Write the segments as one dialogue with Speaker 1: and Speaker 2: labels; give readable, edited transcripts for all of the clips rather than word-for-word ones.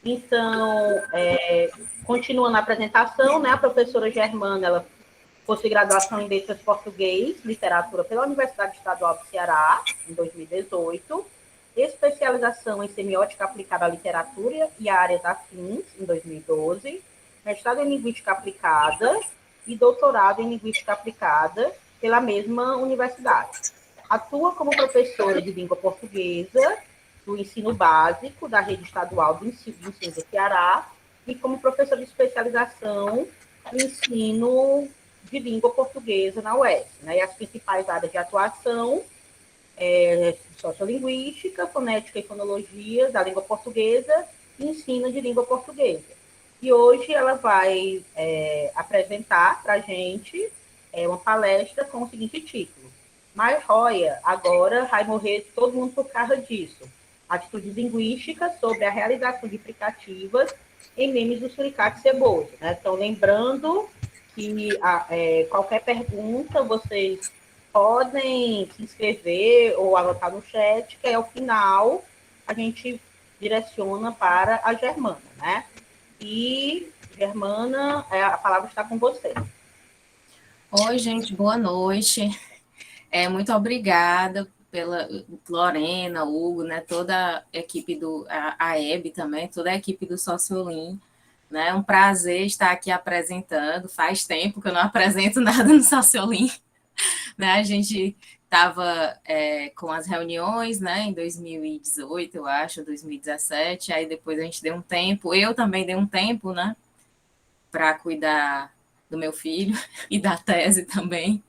Speaker 1: Então, continuando a apresentação, né, a professora Germana, ela possui graduação em Letras Português, Literatura pela Universidade Estadual do Ceará, em 2018, especialização em Semiótica Aplicada à Literatura e à áreas afins, em 2012, mestrado em Linguística Aplicada e doutorado em Linguística Aplicada pela mesma universidade. Atua como professora de língua portuguesa do ensino básico da rede estadual do ensino do Ceará e como professora de especialização no ensino de língua portuguesa na UES. Né? E as principais áreas de atuação sociolinguística, fonética e fonologia da língua portuguesa e ensino de língua portuguesa. E hoje ela vai apresentar para a gente uma palestra com o seguinte título: Mas Roya, agora vai morrer todo mundo por causa disso. Atitudes linguísticas sobre a realização de fricativas em memes do suricate ceboso. Né? Então, lembrando que qualquer pergunta vocês podem se inscrever ou anotar no chat, que ao final a gente direciona para a Germana, né? E, Germana, a palavra está com você.
Speaker 2: Oi, gente, boa noite. Muito obrigada pela Lorena, Hugo, né, toda a equipe a Hebe também, toda a equipe do Sociolim, né, é um prazer estar aqui apresentando, faz tempo que eu não apresento nada no Sociolim, né, a gente estava com as reuniões, né, em 2018, eu acho, 2017, aí depois a gente deu um tempo, eu também dei um tempo, né, para cuidar do meu filho e da tese também.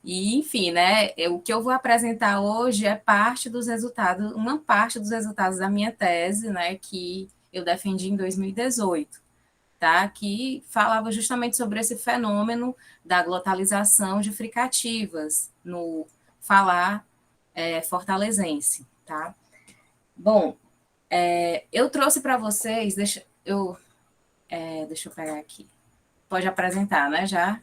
Speaker 2: E, enfim, né, o que eu vou apresentar hoje é parte dos resultados, uma parte dos resultados da minha tese, né, que eu defendi em 2018, tá, que falava justamente sobre esse fenômeno da glotalização de fricativas no falar fortalezense, tá. Bom, eu trouxe para vocês, deixa eu pegar aqui, pode apresentar, né, já?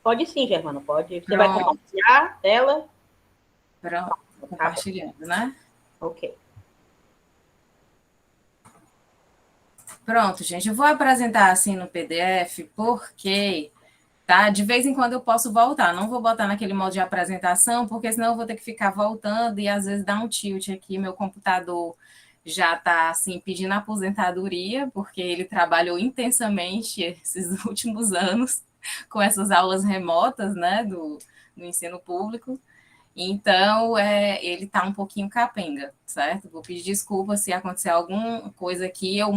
Speaker 1: Pode sim, Germana, pode. Você
Speaker 2: Pronto.
Speaker 1: vai compartilhar a tela?
Speaker 2: Pronto, compartilhando, né?
Speaker 1: Ok.
Speaker 2: Pronto, gente, eu vou apresentar assim no PDF porque, tá, de vez em quando eu posso voltar, não vou botar naquele modo de apresentação, porque senão eu vou ter que ficar voltando e às vezes dá um tilt aqui, meu computador já está assim pedindo aposentadoria, porque ele trabalhou intensamente esses últimos anos com essas aulas remotas, né, do ensino público. Então, ele está um pouquinho capenga, certo? Vou pedir desculpa se acontecer alguma coisa aqui, eu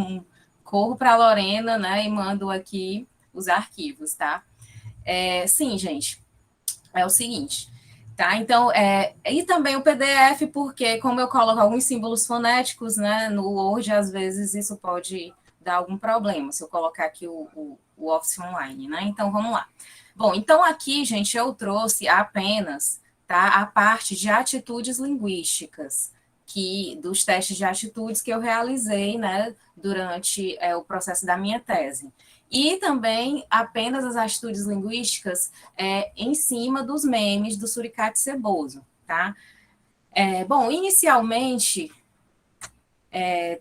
Speaker 2: corro para a Lorena, né, e mando aqui os arquivos, tá? Sim, gente, é o seguinte, tá? Então, e também o PDF, porque como eu coloco alguns símbolos fonéticos, né, no Word, às vezes isso pode dar algum problema, se eu colocar aqui o Office Online, né? Então, vamos lá. Bom, então aqui, gente, eu trouxe apenas, tá, a parte de atitudes linguísticas, dos testes de atitudes que eu realizei, né, durante o processo da minha tese. E também apenas as atitudes linguísticas em cima dos memes do suricate ceboso, tá? Bom, inicialmente,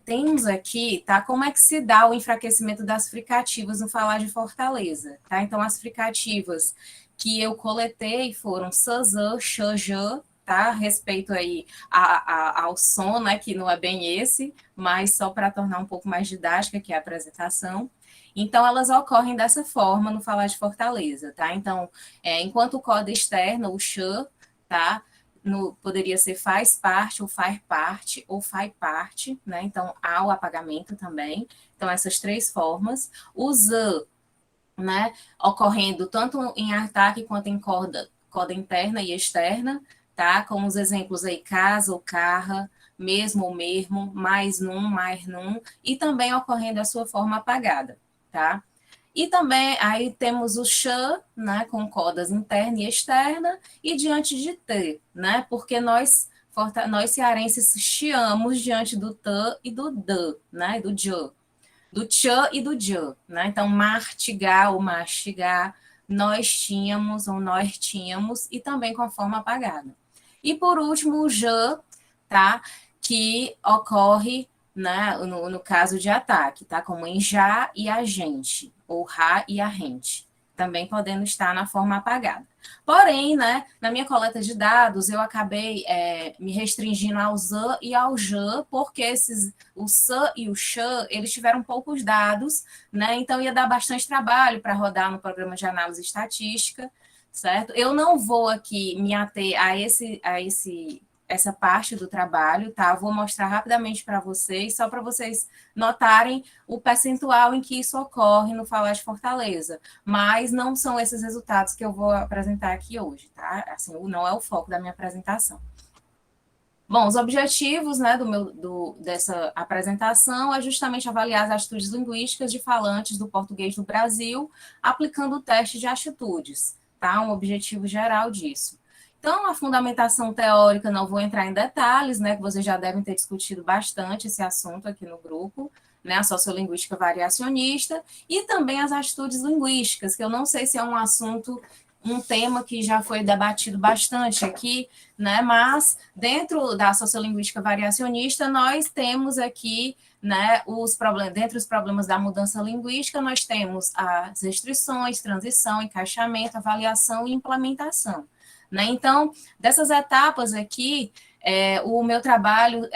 Speaker 2: temos aqui, tá, como é que se dá o enfraquecimento das fricativas no falar de Fortaleza, tá? Então, as fricativas que eu coletei foram sazã, xajã, tá? Respeito aí ao som, né, que não é bem esse, mas só para tornar um pouco mais didática aqui a apresentação. Então, elas ocorrem dessa forma no falar de Fortaleza, tá? Então, enquanto o coda externo, o xã, tá? Poderia ser faz parte, ou faz parte, ou faz parte, né? Então, há o apagamento também. Então, essas três formas. O zã, né? Ocorrendo tanto em ataque quanto em coda interna e externa, tá? Com os exemplos aí, casa ou carra, mesmo ou mesmo, mais num, e também ocorrendo a sua forma apagada, tá? E também aí temos o xã, né, com codas interna e externa, e diante de t, né, porque nós cearenses chiamos diante do t e do d, né, do j, do tchã e do djã, né, então martigar ou mastigar, nós tínhamos ou nós tínhamos, e também com a forma apagada. E, por último, o JAN, tá? Que ocorre, né, no caso de ataque, tá? Como em já e agente, ou ra e arrente, também podendo estar na forma apagada. Porém, né, na minha coleta de dados, eu acabei me restringindo ao ZAN e ao JAN, porque o SAN e o XAN, eles tiveram poucos dados, né, então ia dar bastante trabalho para rodar no programa de análise estatística, certo? Eu não vou aqui me ater a essa parte do trabalho, tá? Vou mostrar rapidamente para vocês, só para vocês notarem o percentual em que isso ocorre no Falar de Fortaleza, mas não são esses resultados que eu vou apresentar aqui hoje, tá? Assim, não é o foco da minha apresentação. Bom, os objetivos, né, dessa apresentação é justamente avaliar as atitudes linguísticas de falantes do português do Brasil, aplicando o teste de atitudes, tá? Um objetivo geral disso. Então, a fundamentação teórica, não vou entrar em detalhes, né, que vocês já devem ter discutido bastante esse assunto aqui no grupo, né, a sociolinguística variacionista, e também as atitudes linguísticas, que eu não sei se é um tema que já foi debatido bastante aqui, né, mas dentro da sociolinguística variacionista, nós temos aqui, né, dentre os problemas da mudança linguística, nós temos as restrições, transição, encaixamento, avaliação e implementação. Né? Então, dessas etapas aqui, o meu trabalho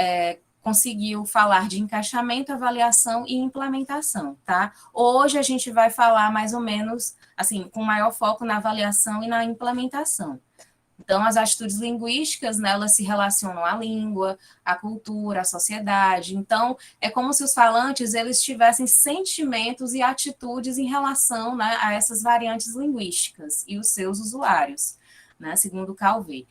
Speaker 2: conseguiu falar de encaixamento, avaliação e implementação, tá? Hoje a gente vai falar mais ou menos, assim, com maior foco na avaliação e na implementação. Então, as atitudes linguísticas, né, elas se relacionam à língua, à cultura, à sociedade. Então, é como se os falantes eles tivessem sentimentos e atitudes em relação, né, a essas variantes linguísticas e os seus usuários, né, segundo Calvé.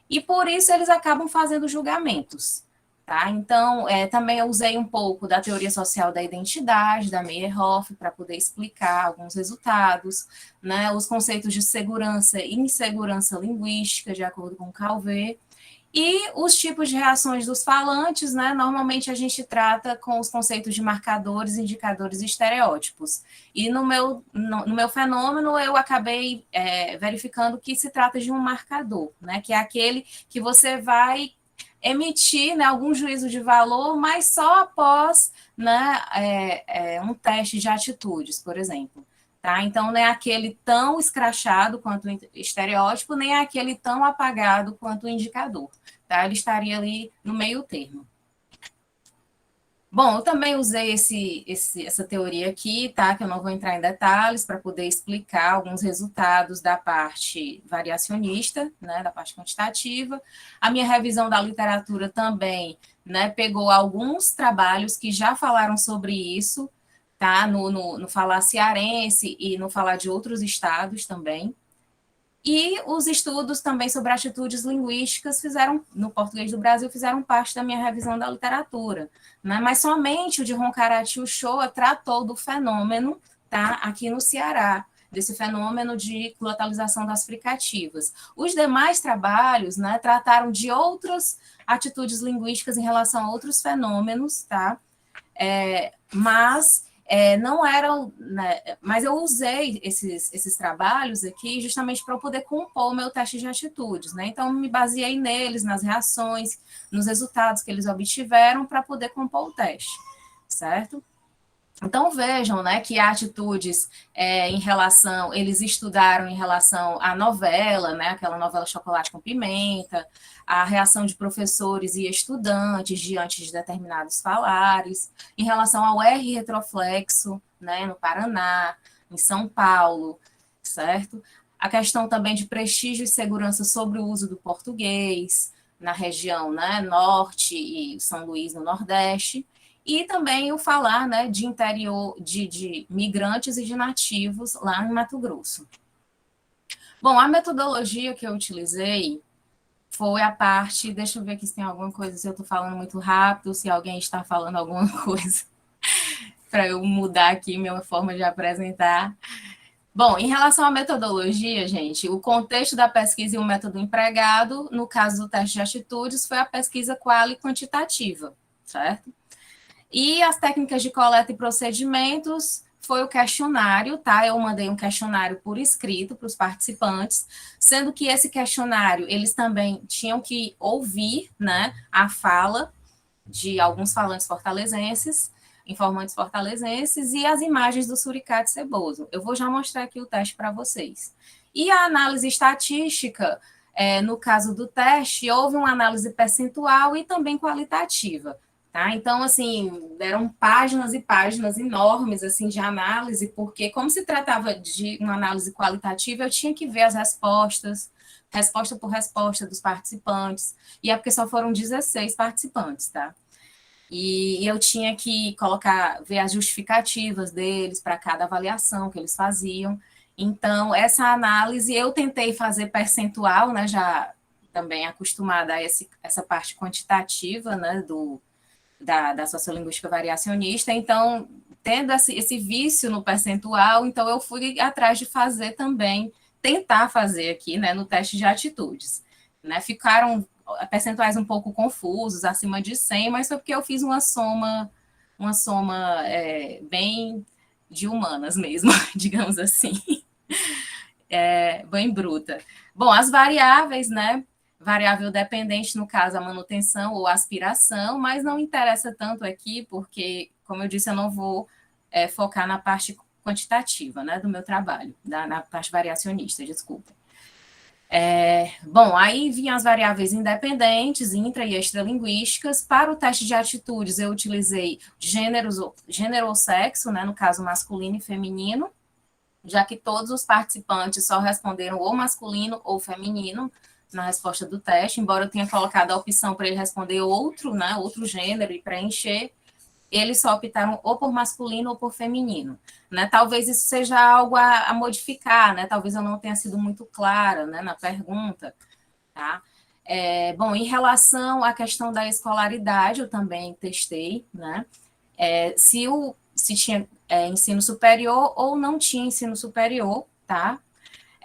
Speaker 2: E por isso eles acabam fazendo julgamentos. Tá? Então, também eu usei um pouco da teoria social da identidade, da Meyerhoff, para poder explicar alguns resultados, né? Os conceitos de segurança e insegurança linguística, de acordo com Calvé, e os tipos de reações dos falantes, né? Normalmente a gente trata com os conceitos de marcadores, indicadores e estereótipos. E no meu fenômeno, eu acabei verificando que se trata de um marcador, né? Que é aquele que você vai emitir, né, algum juízo de valor, mas só após, né, um teste de atitudes, por exemplo. Tá? Então, não é aquele tão escrachado quanto o estereótipo, nem é aquele tão apagado quanto o indicador. Tá? Ele estaria ali no meio termo. Bom, eu também usei essa teoria aqui, tá? Que eu não vou entrar em detalhes para poder explicar alguns resultados da parte variacionista, né? Da parte quantitativa. A minha revisão da literatura também, né? Pegou alguns trabalhos que já falaram sobre isso, tá? No falar cearense e no falar de outros estados também. E os estudos também sobre atitudes linguísticas no português do Brasil, fizeram parte da minha revisão da literatura, né? Mas somente o de Roncarati Uchoa tratou do fenômeno, tá? Aqui no Ceará, desse fenômeno de glotalização das fricativas. Os demais trabalhos, né, trataram de outras atitudes linguísticas em relação a outros fenômenos, tá? Mas não eram, né, mas eu usei esses trabalhos aqui justamente para eu poder compor o meu teste de atitudes, né? Então, me baseei neles, nas reações, nos resultados que eles obtiveram para poder compor o teste, certo? Então, vejam, né, que atitudes eles estudaram em relação à novela, né, aquela novela Chocolate com Pimenta, a reação de professores e estudantes diante de determinados falares, em relação ao R retroflexo, né, no Paraná, em São Paulo, certo? A questão também de prestígio e segurança sobre o uso do português, na região, né, norte e São Luís, no Nordeste, e também o falar, né, de interior, de migrantes e de nativos lá em Mato Grosso. Bom, a metodologia que eu utilizei foi a parte, deixa eu ver aqui se tem alguma coisa, se eu estou falando muito rápido, se alguém está falando alguma coisa, para eu mudar aqui minha forma de apresentar. Bom, em relação à metodologia, gente, o contexto da pesquisa e o método empregado, no caso do teste de atitudes, foi a pesquisa quali quantitativa, certo? E as técnicas de coleta e procedimentos foi o questionário, tá? Eu mandei um questionário por escrito para os participantes, sendo que esse questionário, eles também tinham que ouvir, né, a fala de alguns falantes fortalezenses, informantes fortalezenses, e as imagens do Suricate Ceboso. Eu vou já mostrar aqui o teste para vocês. E a análise estatística, no caso do teste, houve uma análise percentual e também qualitativa. Tá? Então, assim, deram páginas e páginas enormes assim, de análise, porque, como se tratava de uma análise qualitativa, eu tinha que ver as respostas, resposta por resposta dos participantes, e é porque só foram 16 participantes, tá? E eu tinha que ver as justificativas deles para cada avaliação que eles faziam. Então, essa análise eu tentei fazer percentual, né, já também acostumada a essa parte quantitativa, né, da sociolinguística variacionista, então, tendo esse vício no percentual, então eu fui atrás de fazer também, tentar fazer aqui, né, no teste de atitudes, né, ficaram percentuais um pouco confusos, acima de 100, mas foi porque eu fiz uma soma bem de humanas mesmo, digamos assim, bem bruta. Bom, as variáveis, né, variável dependente, no caso, a manutenção ou aspiração, mas não interessa tanto aqui, porque, como eu disse, eu não vou focar na parte quantitativa, né, do meu trabalho, na parte variacionista, desculpa. Bom, aí vinham as variáveis independentes, intra- e extralinguísticas. Para o teste de atitudes, eu utilizei gênero ou sexo, né, no caso masculino e feminino, já que todos os participantes só responderam ou masculino ou feminino na resposta do teste, embora eu tenha colocado a opção para ele responder outro, né, outro gênero e preencher, eles só optaram ou por masculino ou por feminino, né? Talvez isso seja algo a modificar, né? Talvez eu não tenha sido muito clara, né, na pergunta, tá? Bom, em relação à questão da escolaridade, eu também testei, né? Se tinha ensino superior ou não tinha ensino superior, tá?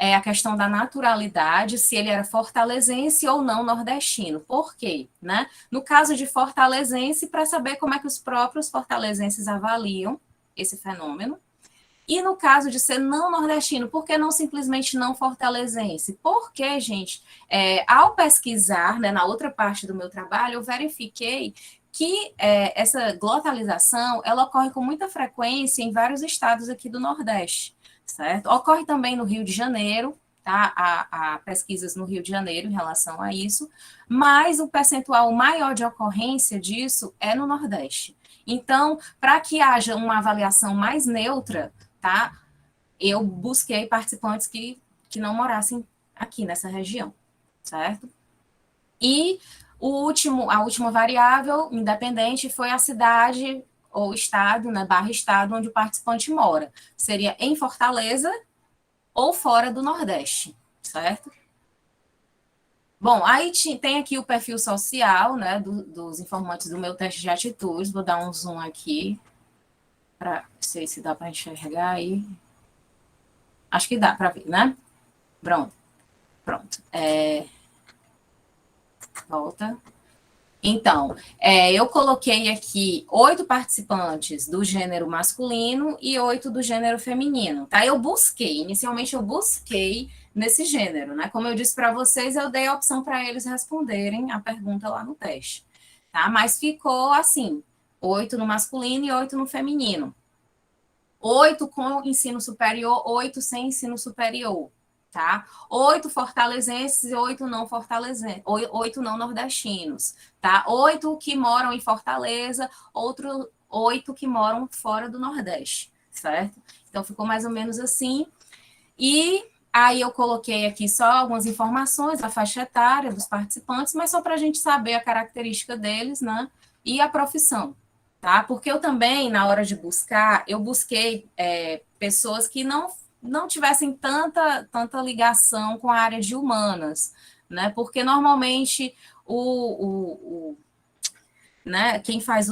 Speaker 2: A questão da naturalidade, se ele era fortalezense ou não nordestino. Por quê? Né? No caso de fortalezense, para saber como é que os próprios fortalezenses avaliam esse fenômeno. E no caso de ser não nordestino, por que não simplesmente não fortalezense? Porque, gente, ao pesquisar, né, na outra parte do meu trabalho, eu verifiquei que essa glotalização, ela ocorre com muita frequência em vários estados aqui do Nordeste, certo? Ocorre também no Rio de Janeiro, tá? Há pesquisas no Rio de Janeiro em relação a isso, mas o percentual maior de ocorrência disso é no Nordeste. Então, para que haja uma avaliação mais neutra, tá? Eu busquei participantes que não morassem aqui nessa região, certo? E a última variável independente foi a cidade ou estado, né, barra estado, onde o participante mora. Seria em Fortaleza ou fora do Nordeste, certo? Bom, aí tem aqui o perfil social, né, dos informantes do meu teste de atitudes. Vou dar um zoom aqui, para ver se dá para enxergar aí. Acho que dá para ver, né? Pronto. Volta. Então, eu coloquei aqui 8 participantes do gênero masculino e 8 do gênero feminino, tá? Inicialmente eu busquei nesse gênero, né? Como eu disse para vocês, eu dei a opção para eles responderem a pergunta lá no teste, tá? Mas ficou assim, 8 no masculino e 8 no feminino. 8 com ensino superior, 8 sem ensino superior, tá? 8 fortalezenses e 8 não fortalezenses, 8 não nordestinos, tá? 8 que moram em Fortaleza, 8 que moram fora do Nordeste, certo? Então, ficou mais ou menos assim. E aí eu coloquei aqui só algumas informações, a faixa etária dos participantes, mas só para a gente saber a característica deles, né? E a profissão, tá? Porque eu também, na hora de buscar, eu busquei pessoas que não tivessem tanta ligação com a área de humanas, né? Porque normalmente né, quem faz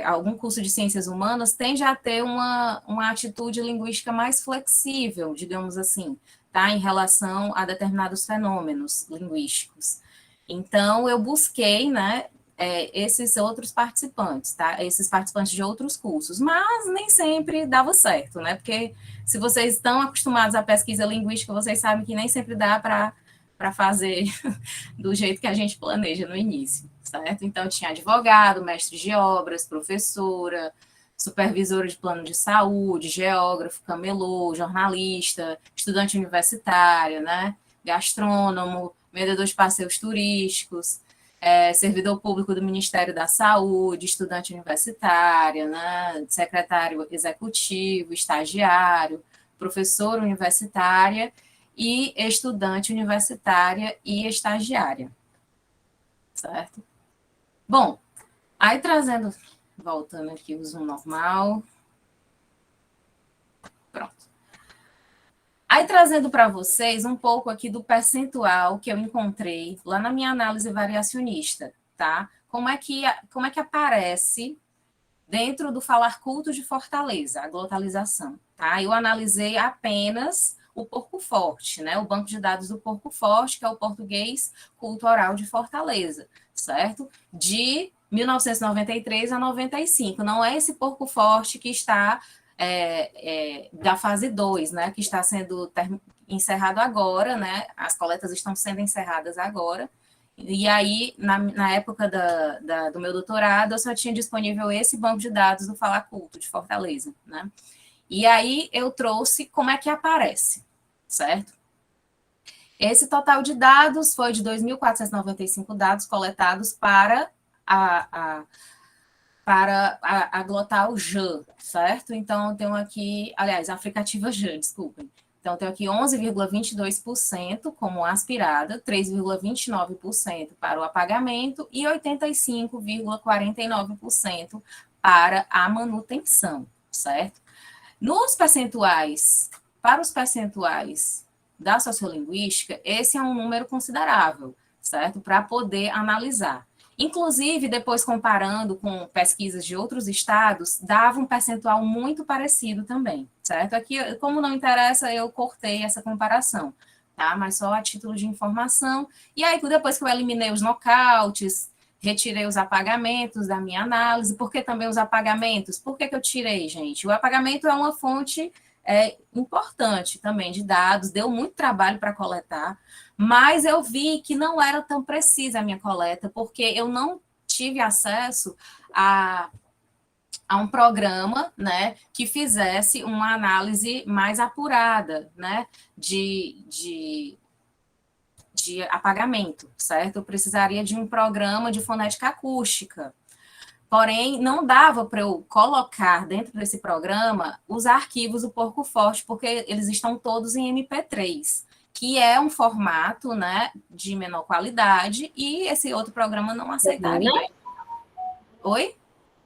Speaker 2: algum curso de ciências humanas tende a ter uma atitude linguística mais flexível, digamos assim, tá? Em relação a determinados fenômenos linguísticos. Então, eu busquei, né, esses outros participantes, tá? Esses participantes de outros cursos, mas nem sempre dava certo, né? Porque se vocês estão acostumados à pesquisa linguística, vocês sabem que nem sempre dá para fazer do jeito que a gente planeja no início, certo? Então, tinha advogado, mestre de obras, professora, supervisora de plano de saúde, geógrafo, camelô, jornalista, estudante universitário, né? Gastrônomo, vendedor de passeios turísticos, servidor público do Ministério da Saúde, estudante universitária, né, secretário executivo, estagiário, professora universitária e estudante universitária e estagiária, certo? Bom, aí voltando aqui o zoom normal, pronto. Aí trazendo para vocês um pouco aqui do percentual que eu encontrei lá na minha análise variacionista, tá? Como é que aparece dentro do Falar Culto de Fortaleza, a glotalização, tá? Eu analisei apenas o Porco Forte, né? O banco de dados do Porco Forte, que é o português cultural de Fortaleza, certo? De 1993 a 95. Não é esse Porco Forte que está da fase 2, né, que está sendo encerrado agora, né, as coletas estão sendo encerradas agora, e aí, na época do meu doutorado, eu só tinha disponível esse banco de dados do Falar Culto, de Fortaleza, né, e aí eu trouxe como é que aparece, certo? Esse total de dados foi de 2.495 dados coletados para a glotal J, certo? Então, eu tenho aqui, aliás, a aplicativa J, desculpem. Então, eu tenho aqui 11,22% como aspirada, 3,29% para o apagamento e 85,49% para a manutenção, certo? Para os percentuais da sociolinguística, esse é um número considerável, certo? Para poder analisar. Inclusive, depois comparando com pesquisas de outros estados, dava um percentual muito parecido também, certo? Aqui, como não interessa, eu cortei essa comparação, tá? Mas só a título de informação. E aí, depois que eu eliminei os nocautes, retirei os apagamentos da minha análise. Por que também os apagamentos? Por que eu tirei, gente? O apagamento é uma fonte importante também de dados, deu muito trabalho para coletar, mas eu vi que não era tão precisa a minha coleta, porque eu não tive acesso a um programa, né, que fizesse uma análise mais apurada, né, de apagamento, certo? Eu precisaria de um programa de fonética acústica. Porém, não dava para eu colocar dentro desse programa os arquivos do Porco Forte, porque eles estão todos em MP3, que é um formato, né, de menor qualidade, e esse outro programa não aceitaria.
Speaker 1: Germana?
Speaker 2: Oi?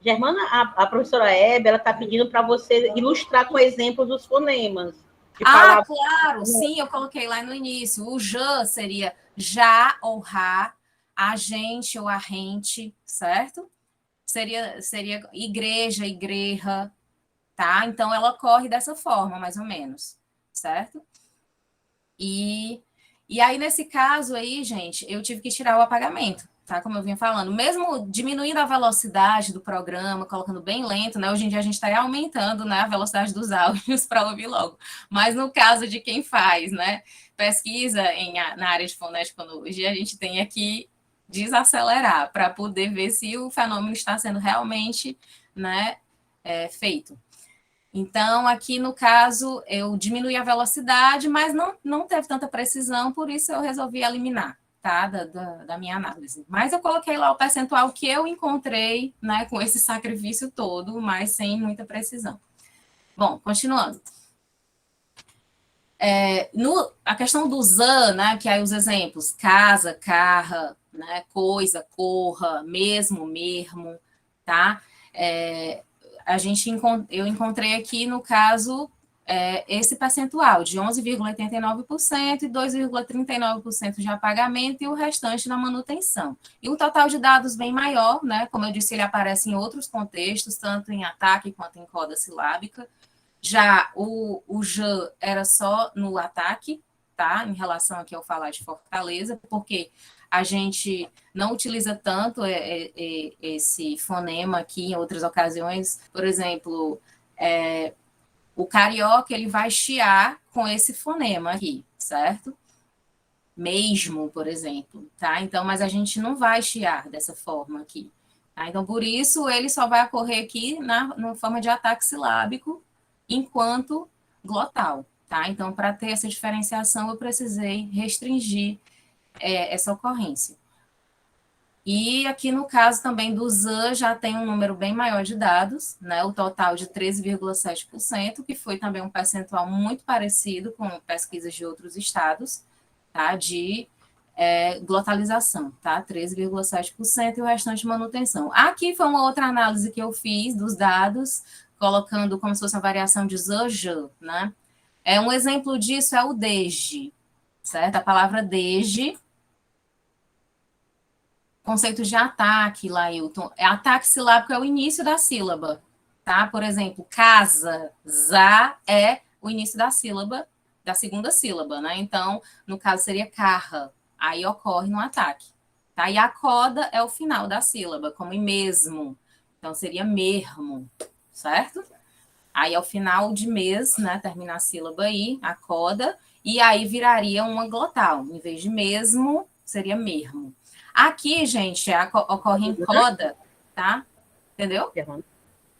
Speaker 1: Germana, a professora Hebe, ela está pedindo para você ilustrar com exemplos os fonemas.
Speaker 2: Claro, sim, eu coloquei lá no início. O J seria já ou ra, agente ou arrente, certo? Seria igreja, igreja, tá? Então, ela corre dessa forma, mais ou menos, certo? E aí, nesse caso aí, gente, eu tive que tirar o apagamento, tá? Como eu vinha falando, mesmo diminuindo a velocidade do programa, colocando bem lento, né? Hoje em dia a gente está aumentando, né, a velocidade dos áudios para ouvir logo. Mas no caso de quem faz, né, pesquisa na área de fonoaudiologia, a gente tem aqui desacelerar para poder ver se o fenômeno está sendo realmente, né, feito. Então, aqui no caso, eu diminui a velocidade, mas não teve tanta precisão, por isso eu resolvi eliminar, tá, da minha análise. Mas eu coloquei lá o percentual que eu encontrei, né, com esse sacrifício todo, mas sem muita precisão. Bom, continuando. A questão do ZAN, né, que aí os exemplos, casa, carra, né, coisa, corra, mesmo, mermo, tá? Eu encontrei aqui, no caso, esse percentual de 11,89% e 2,39% de apagamento e o restante na manutenção. E um total de dados bem maior, né? Como eu disse, ele aparece em outros contextos, tanto em ataque quanto em coda silábica. Já o J era só no ataque, tá? Em relação aqui ao falar de Fortaleza, porque a gente não utiliza tanto esse fonema aqui em outras ocasiões. Por exemplo, o carioca ele vai chiar com esse fonema aqui, certo? Mesmo, por exemplo, tá? Então, mas a gente não vai chiar dessa forma aqui. Tá? Então, por isso, ele só vai ocorrer aqui na forma de ataque silábico, enquanto glotal, tá? Então, para ter essa diferenciação, eu precisei restringir essa ocorrência. E aqui no caso também do ZAN já tem um número bem maior de dados, né? O total de 13,7%, que foi também um percentual muito parecido com pesquisas de outros estados, tá? De glotalização, tá? 13,7% e o restante manutenção. Aqui foi uma outra análise que eu fiz dos dados, colocando como se fosse uma variação de ZAN, né? Um exemplo disso é o DESG, certo? A palavra DESG, conceito de ataque, Lailton. Ataque silábico é o início da sílaba, tá? Por exemplo, casa, za é o início da sílaba, da segunda sílaba, né? Então, no caso, seria carra. Aí ocorre no ataque. Tá? E a coda é o final da sílaba, como em mesmo. Então, seria mermo, certo? Aí, ao final de mês, né? Termina a sílaba aí, a coda, e aí viraria uma glotal. Em vez de mesmo, seria mermo. Aqui, gente, ocorre em coda, tá? Entendeu?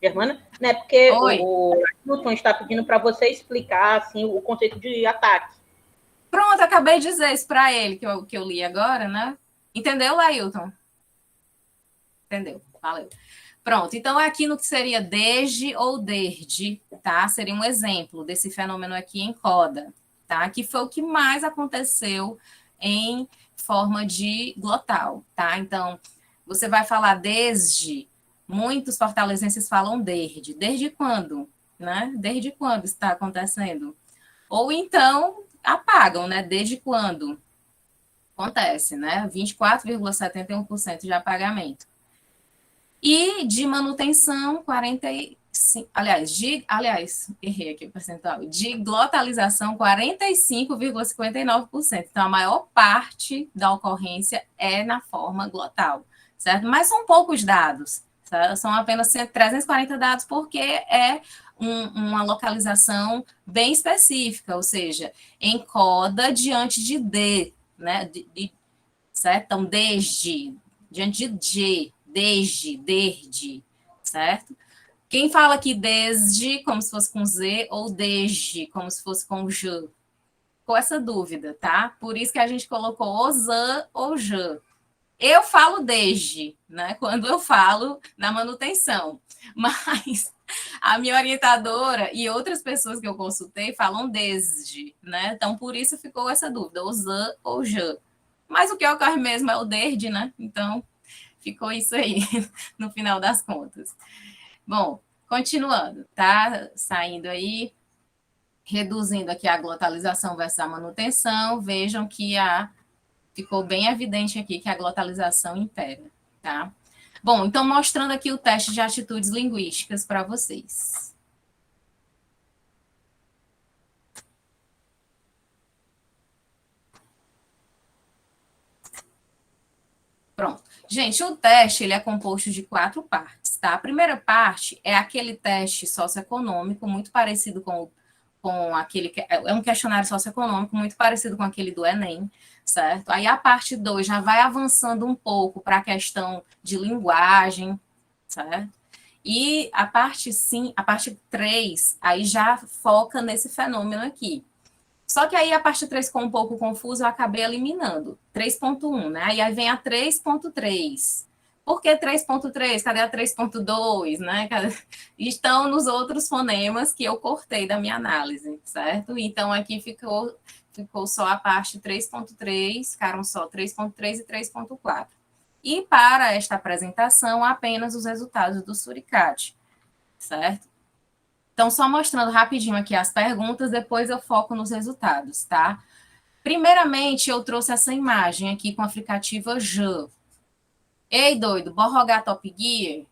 Speaker 1: Germana, né? Porque
Speaker 2: Oi.
Speaker 1: o Newton está pedindo para você explicar assim, o conceito de ataque.
Speaker 2: Pronto, acabei de dizer isso para ele, que eu li agora, né? Entendeu, Lailton? Entendeu, valeu. Pronto, então aqui no que seria desde ou desde, tá? Seria um exemplo desse fenômeno aqui em coda, tá? Que foi o que mais aconteceu em forma de glotal, tá? Então, você vai falar desde, muitos fortalezenses falam desde. Desde quando, né? Desde quando está acontecendo? Ou então, apagam, né? Desde quando? Acontece, né? 24,71% de apagamento. E de manutenção, 45%. Aliás, errei aqui o percentual. De glotalização, 45,59%. Então, a maior parte da ocorrência é na forma glotal, certo? Mas são poucos dados, certo? São apenas 340 dados, porque uma localização bem específica, ou seja, encoda diante de D, né? Certo? Então, desde, diante de desde, certo? Quem fala aqui desde, como se fosse com Z, ou desde, como se fosse com J? Com essa dúvida, tá? Por isso que a gente colocou o ZAN ou J. Eu falo desde, né? Quando eu falo na manutenção. Mas a minha orientadora e outras pessoas que eu consultei falam desde, né? Então, por isso ficou essa dúvida, o ZAN ou J. Mas o que ocorre mesmo é o desde, né? Então, ficou isso aí, no final das contas. Bom, continuando, tá? Saindo aí, reduzindo aqui a glotalização versus a manutenção, vejam que ficou bem evidente aqui que a glotalização impera, tá? Bom, então mostrando aqui o teste de atitudes linguísticas para vocês. Pronto. Gente, o teste ele é composto de 4 partes, tá? A primeira parte é aquele teste socioeconômico, muito parecido com aquele... É um questionário socioeconômico muito parecido com aquele do Enem, certo? Aí a parte 2 já vai avançando um pouco para a questão de linguagem, certo? E a parte 3, aí já foca nesse fenômeno aqui. Só que aí a parte 3 ficou um pouco confusa, eu acabei eliminando. 3.1, né? Aí vem a 3.3. Por que 3.3? Cadê a 3.2, né? Estão nos outros fonemas que eu cortei da minha análise, certo? Então, aqui ficou só a parte 3.3, ficaram só 3.3 e 3.4. E para esta apresentação, apenas os resultados do Suricate, certo? Então, só mostrando rapidinho aqui as perguntas, depois eu foco nos resultados, tá? Primeiramente, eu trouxe essa imagem aqui com a fricativa J. Ei, doido, bora rogar Top Gear?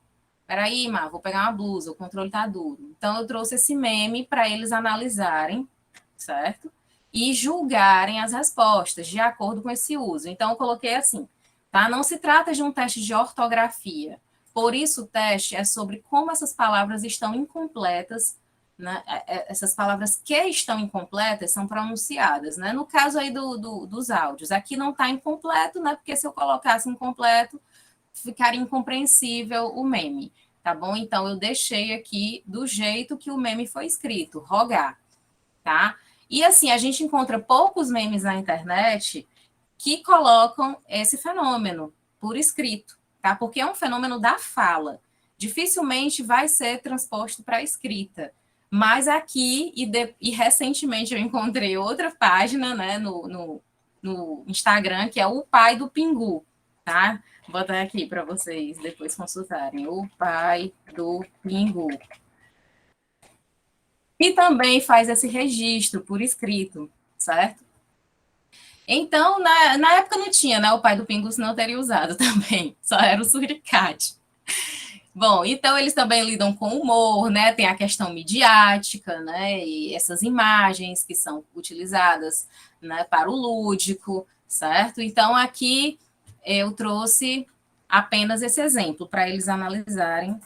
Speaker 2: Peraí, Mar, vou pegar uma blusa, o controle tá duro. Então, eu trouxe esse meme para eles analisarem, certo? e julgarem as respostas de acordo com esse uso. Então, eu coloquei assim, tá? Não se trata de um teste de ortografia. Por isso, o teste é sobre como essas palavras estão incompletas, né? Essas palavras que estão incompletas são pronunciadas, né? No caso aí dos áudios, aqui não está incompleto, né? Porque se eu colocasse incompleto, ficaria incompreensível o meme, tá bom? Então, eu deixei aqui do jeito que o meme foi escrito, rogar, tá? E assim, a gente encontra poucos memes na internet que colocam esse fenômeno por escrito, tá? Porque é um fenômeno da fala. Dificilmente vai ser transposto para a escrita. Mas aqui, e recentemente eu encontrei outra página, né, no Instagram, que é o pai do Pingu, tá? Vou botar aqui para vocês depois consultarem. O pai do Pingu. E também faz esse registro por escrito, certo? Então, na época não tinha, né? O pai do Pingu não teria usado também, só era o suricate. Bom, então eles também lidam com humor, né? Tem a questão midiática, né? E essas imagens que são utilizadas, né, para o lúdico, certo? Então, aqui eu trouxe apenas esse exemplo para eles analisarem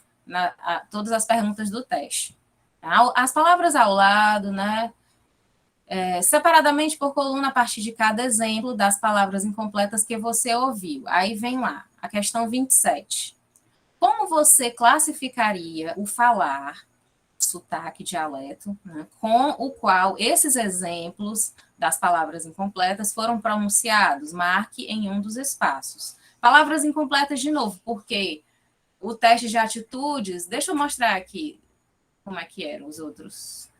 Speaker 2: todas as perguntas do teste. Tá? As palavras ao lado, né? Separadamente por coluna a partir de cada exemplo das palavras incompletas que você ouviu. Aí vem lá, a questão 27. Como você classificaria o falar, sotaque, dialeto, né, com o qual esses exemplos das palavras incompletas foram pronunciados? Marque em um dos espaços. Palavras incompletas de novo, porque o teste de atitudes, deixa eu mostrar aqui como é que eram os outros.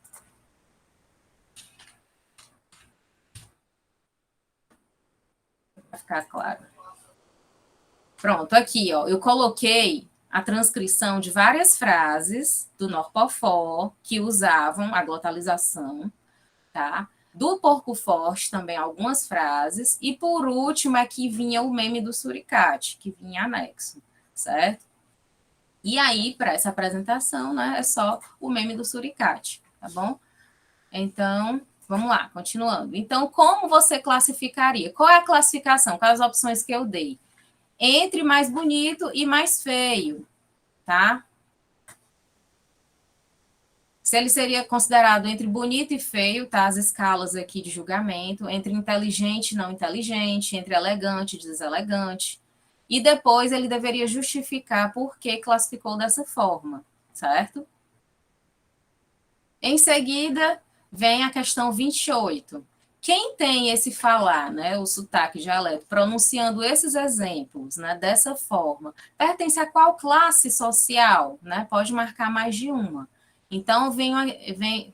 Speaker 2: Para ficar claro. Pronto, aqui, ó, eu coloquei a transcrição de várias frases do Norpofó que usavam a glotalização, tá? Do Porco Forte também algumas frases, e por último aqui vinha o meme do suricate, que vinha anexo, certo? E aí, para essa apresentação, né, é só o meme do suricate, tá bom? Então, vamos lá, continuando. Então, como você classificaria? Qual é a classificação? Quais as opções que eu dei? Entre mais bonito e mais feio, tá? Se ele seria considerado entre bonito e feio, tá? As escalas aqui de julgamento, entre inteligente e não inteligente, entre elegante e deselegante. E depois ele deveria justificar por que classificou dessa forma, certo? Em seguida, vem a questão 28. Quem tem esse falar, né, o sotaque dialeto, pronunciando esses exemplos, né, dessa forma, pertence a qual classe social, né? Pode marcar mais de uma. Então,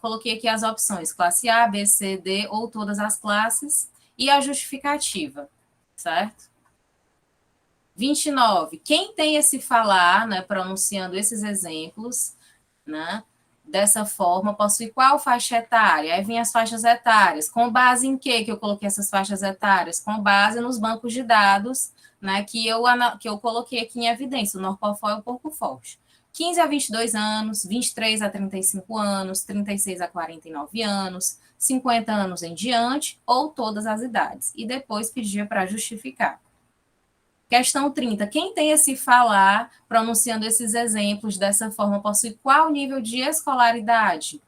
Speaker 2: coloquei aqui as opções, classe A, B, C, D, ou todas as classes, e a justificativa, certo? 29. Quem tem esse falar, né, pronunciando esses exemplos, né, dessa forma, possui qual faixa etária? Aí vem as faixas etárias. Com base em quê que eu coloquei essas faixas etárias? Com base nos bancos de dados, né, que eu coloquei aqui em evidência, o Norpofó e o Porco Forte. 15 a 22 anos, 23 a 35 anos, 36 a 49 anos, 50 anos em diante, ou todas as idades. E depois pedia para justificar. Questão 30. Quem tem esse falar, pronunciando esses exemplos dessa forma, possui qual nível de escolaridade?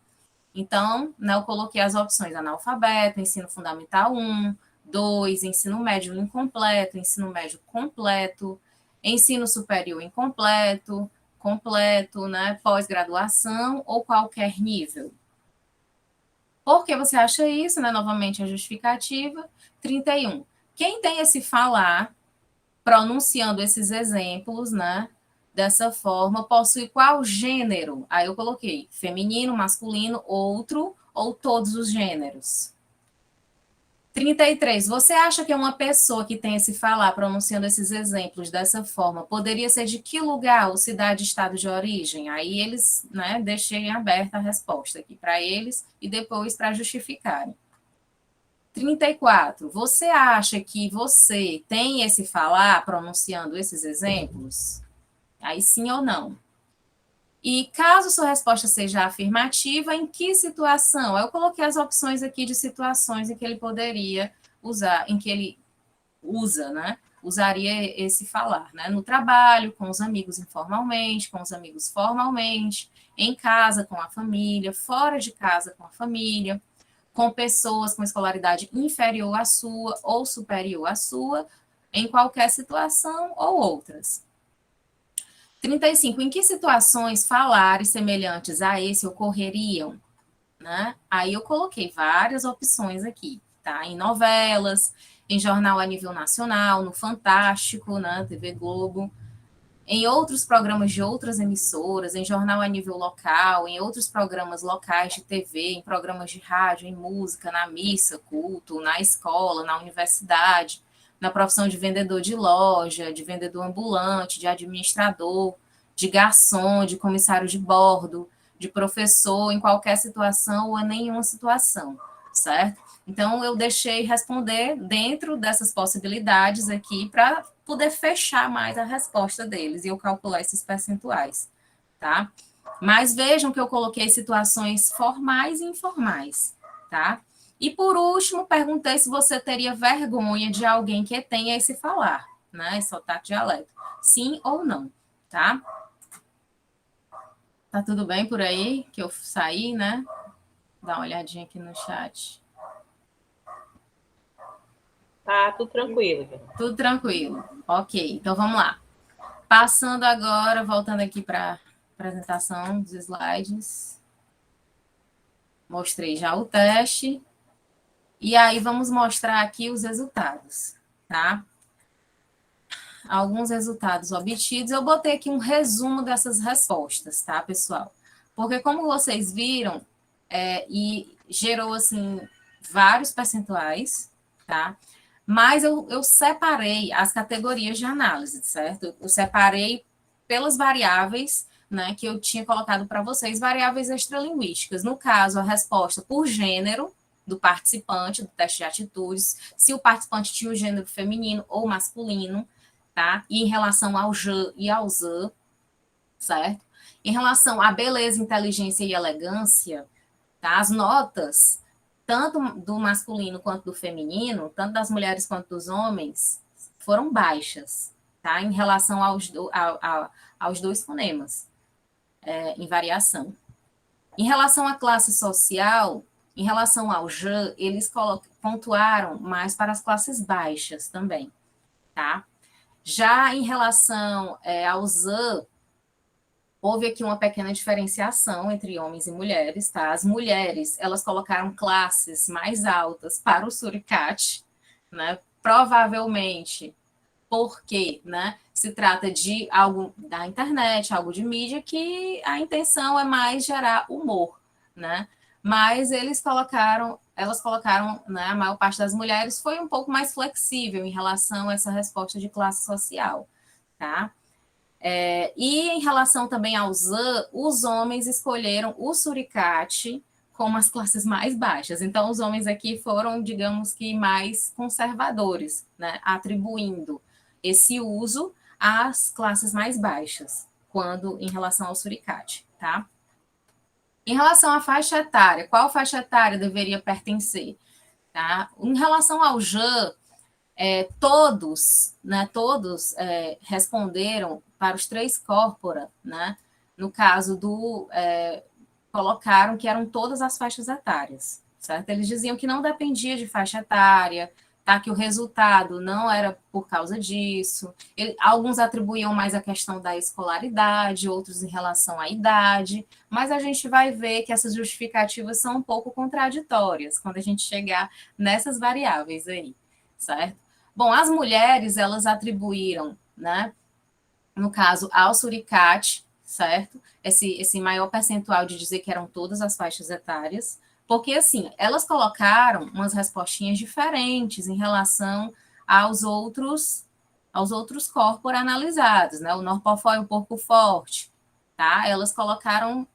Speaker 2: Então, né, eu coloquei as opções: analfabeto, ensino fundamental 1, 2, ensino médio incompleto, ensino médio completo, ensino superior incompleto, completo, né, pós-graduação ou qualquer nível. Por que você acha isso? Né? Novamente, a justificativa. 31. Quem tem esse falar, pronunciando esses exemplos, né, dessa forma, possui qual gênero? Aí eu coloquei feminino, masculino, outro ou todos os gêneros. 33. Você acha que uma pessoa que tem esse falar, pronunciando esses exemplos dessa forma, poderia ser de que lugar ou cidade, estado de origem? Aí eles, né, deixei aberta a resposta aqui para eles e depois para justificarem. 34. Você acha que você tem esse falar pronunciando esses exemplos? Aí sim ou não? E caso sua resposta seja afirmativa, em que situação? Eu coloquei as opções aqui de situações em que ele poderia usar, em que ele usa, né? Usaria esse falar, né? No trabalho, com os amigos informalmente, com os amigos formalmente, em casa com a família, fora de casa com a família, com pessoas com escolaridade inferior à sua ou superior à sua, em qualquer situação ou outras. 35. Em que situações falares semelhantes a esse ocorreriam? Né? Aí eu coloquei várias opções aqui, tá? Em novelas, em jornal a nível nacional, no Fantástico, na TV Globo, em outros programas de outras emissoras, em jornal a nível local, em outros programas locais de TV, em programas de rádio, em música, na missa, culto, na escola, na universidade, na profissão de vendedor de loja, de vendedor ambulante, de administrador, de garçom, de comissário de bordo, de professor, em qualquer situação ou em nenhuma situação, certo? Então, eu deixei responder dentro dessas possibilidades aqui para poder fechar mais a resposta deles e eu calcular esses percentuais, tá? Mas vejam que eu coloquei situações formais e informais, tá? E por último, perguntei se você teria vergonha de alguém que tenha esse falar, né? Esse sotaque dialeto. Sim ou não, tá? Tá tudo bem por aí? Que eu saí, né? Dá uma olhadinha aqui no chat.
Speaker 1: Tá tudo tranquilo.
Speaker 2: Tudo tranquilo. Ok, então vamos lá. Passando agora, voltando aqui para a apresentação dos slides. Mostrei já o teste. E aí vamos mostrar aqui os resultados, tá? Alguns resultados obtidos. Eu botei aqui um resumo dessas respostas, tá, pessoal? Porque como vocês viram, e gerou, assim, vários percentuais, tá? Mas eu separei as categorias de análise, certo? Eu separei pelas variáveis, né, que eu tinha colocado para vocês, variáveis extralinguísticas. No caso, a resposta por gênero do participante do teste de atitudes, se o participante tinha o gênero feminino ou masculino, tá? E em relação ao J e ao Z, certo? Em relação à beleza, inteligência e elegância, tá? As notas, tanto do masculino quanto do feminino, tanto das mulheres quanto dos homens, foram baixas, tá? Em relação aos dois fonemas, em variação. Em relação à classe social, em relação ao J, eles pontuaram mais para as classes baixas também, tá? Já em relação ao Z, houve aqui uma pequena diferenciação entre homens e mulheres, tá? As mulheres, elas colocaram classes mais altas para o suricate, né? Provavelmente porque, né, se trata de algo da internet, algo de mídia, que a intenção é mais gerar humor, né? Mas elas colocaram, né, a maior parte das mulheres foi um pouco mais flexível em relação a essa resposta de classe social, tá? E em relação também ao ZAN, os homens escolheram o suricate como as classes mais baixas. Então, os homens aqui foram, digamos que, mais conservadores, né? Atribuindo esse uso às classes mais baixas, quando em relação ao suricate, tá? Em relação à faixa etária, qual faixa etária deveria pertencer? Tá? Em relação ao JAN, todos responderam para os três corpora, né? No caso colocaram que eram todas as faixas etárias, certo? Eles diziam que não dependia de faixa etária, tá? Que o resultado não era por causa disso. Alguns atribuíam mais a questão da escolaridade, outros em relação à idade, mas a gente vai ver que essas justificativas são um pouco contraditórias quando a gente chegar nessas variáveis aí, certo? Bom, as mulheres, elas atribuíram, né, no caso, ao suricate, certo? Esse maior percentual de dizer que eram todas as faixas etárias, porque, assim, elas colocaram umas respostinhas diferentes em relação aos outros corpos analisados, né? O Norpofó e o Porco Forte, tá? Elas colocaram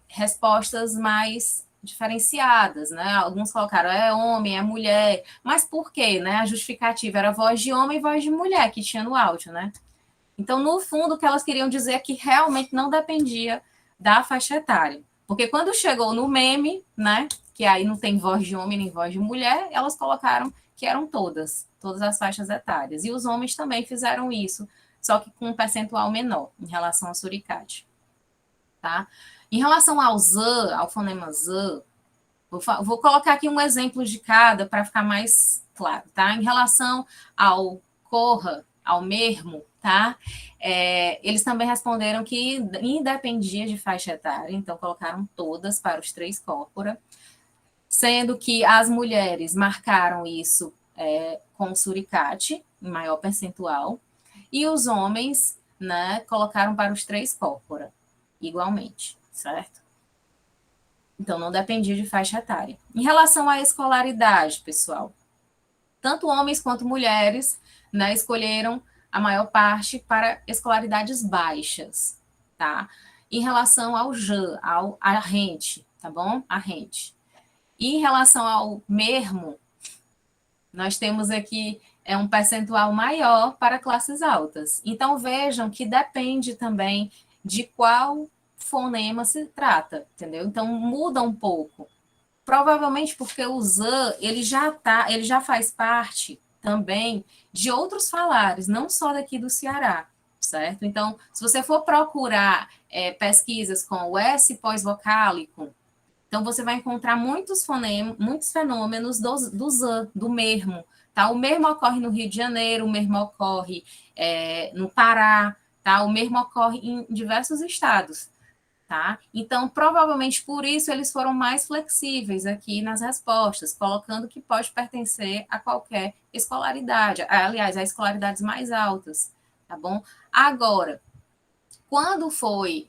Speaker 2: respostas mais diferenciadas, né? Alguns colocaram é homem, é mulher, mas por quê, né? A justificativa era voz de homem e voz de mulher que tinha no áudio, né? Então, no fundo, o que elas queriam dizer é que realmente não dependia da faixa etária. Porque quando chegou no meme, né, que aí não tem voz de homem nem voz de mulher, elas colocaram que eram todas as faixas etárias. E os homens também fizeram isso, só que com um percentual menor em relação ao suricate. Tá? Em relação ao Z, ao fonema Z, vou colocar aqui um exemplo de cada para ficar mais claro, tá? Em relação ao corra, ao mesmo, tá? Eles também responderam que independia de faixa etária, então colocaram todas para os 3 corpora, sendo que as mulheres marcaram isso com o suricate, em maior percentual, e os homens, né, colocaram para os 3 corpora, igualmente, certo? Então, não dependia de faixa etária. Em relação à escolaridade, pessoal, tanto homens quanto mulheres, né, escolheram a maior parte para escolaridades baixas, tá? Em relação ao JAN, ao arrente, tá bom? Arrente. E em relação ao mesmo, nós temos aqui um percentual maior para classes altas. Então, vejam que depende também de qual fonema se trata, entendeu? Então, muda um pouco. Provavelmente porque o ZAN, ele já faz parte também de outros falares, não só daqui do Ceará, certo? Então, se você for procurar pesquisas com o S pós-vocálico, então você vai encontrar muitos fenômenos do ZAN, do mesmo, tá? O mesmo ocorre no Rio de Janeiro, o mesmo ocorre no Pará, tá? O mesmo ocorre em diversos estados. Tá? Então, provavelmente por isso eles foram mais flexíveis aqui nas respostas, colocando que pode pertencer a qualquer escolaridade, aliás, a escolaridades mais altas, tá bom? Agora, quando foi,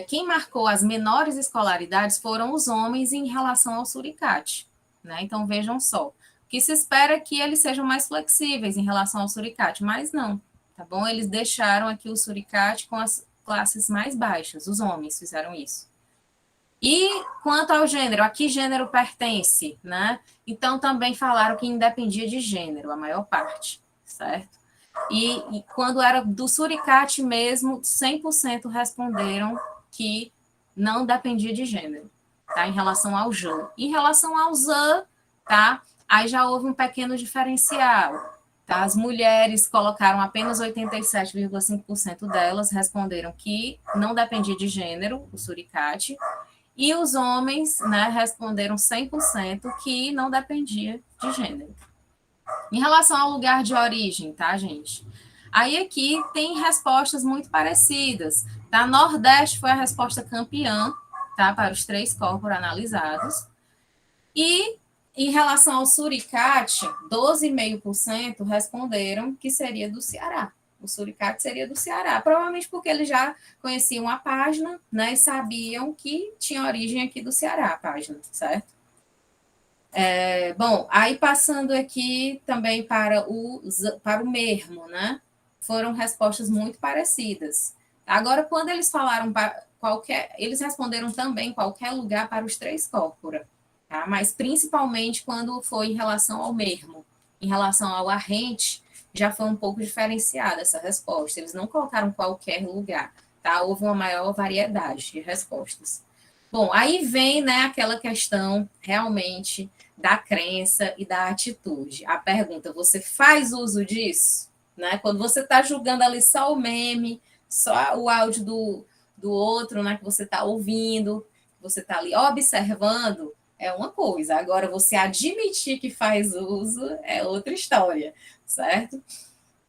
Speaker 2: quem marcou as menores escolaridades foram os homens em relação ao suricate, né? Então, vejam só, o que se espera é que eles sejam mais flexíveis em relação ao suricate, mas não, tá bom? Eles deixaram aqui o suricate com as classes mais baixas, os homens fizeram isso. E quanto ao gênero, a que gênero pertence, né? Então também falaram que independia de gênero, a maior parte, certo? E quando era do suricate mesmo, 100% responderam que não dependia de gênero, tá? Em relação ao JAN. Em relação ao ZAN, tá? Aí já houve um pequeno diferencial. Tá? As mulheres colocaram apenas 87,5% delas, responderam que não dependia de gênero, o suricate, e os homens, né, responderam 100% que não dependia de gênero. Em relação ao lugar de origem, tá, gente? Aí aqui tem respostas muito parecidas, tá? Nordeste foi a resposta campeã, tá, para os 3 corpos analisados. E em relação ao suricate, 12,5% responderam que seria do Ceará. O suricate seria do Ceará, provavelmente porque eles já conheciam a página, né, e sabiam que tinha origem aqui do Ceará, a página, certo? Bom, aí passando aqui também para o mesmo, né? Foram respostas muito parecidas. Agora, quando eles falaram eles responderam também qualquer lugar para os 3 corpora, tá? Mas principalmente quando foi em relação ao mesmo, em relação ao arrente, já foi um pouco diferenciada essa resposta. Eles não colocaram qualquer lugar, tá? Houve uma maior variedade de respostas. Bom, aí vem, né, aquela questão realmente da crença e da atitude. A pergunta, você faz uso disso? Né? Quando você está julgando ali só o meme, só o áudio do outro, né, que você está ouvindo, você está ali observando, é uma coisa. Agora, você admitir que faz uso é outra história, certo?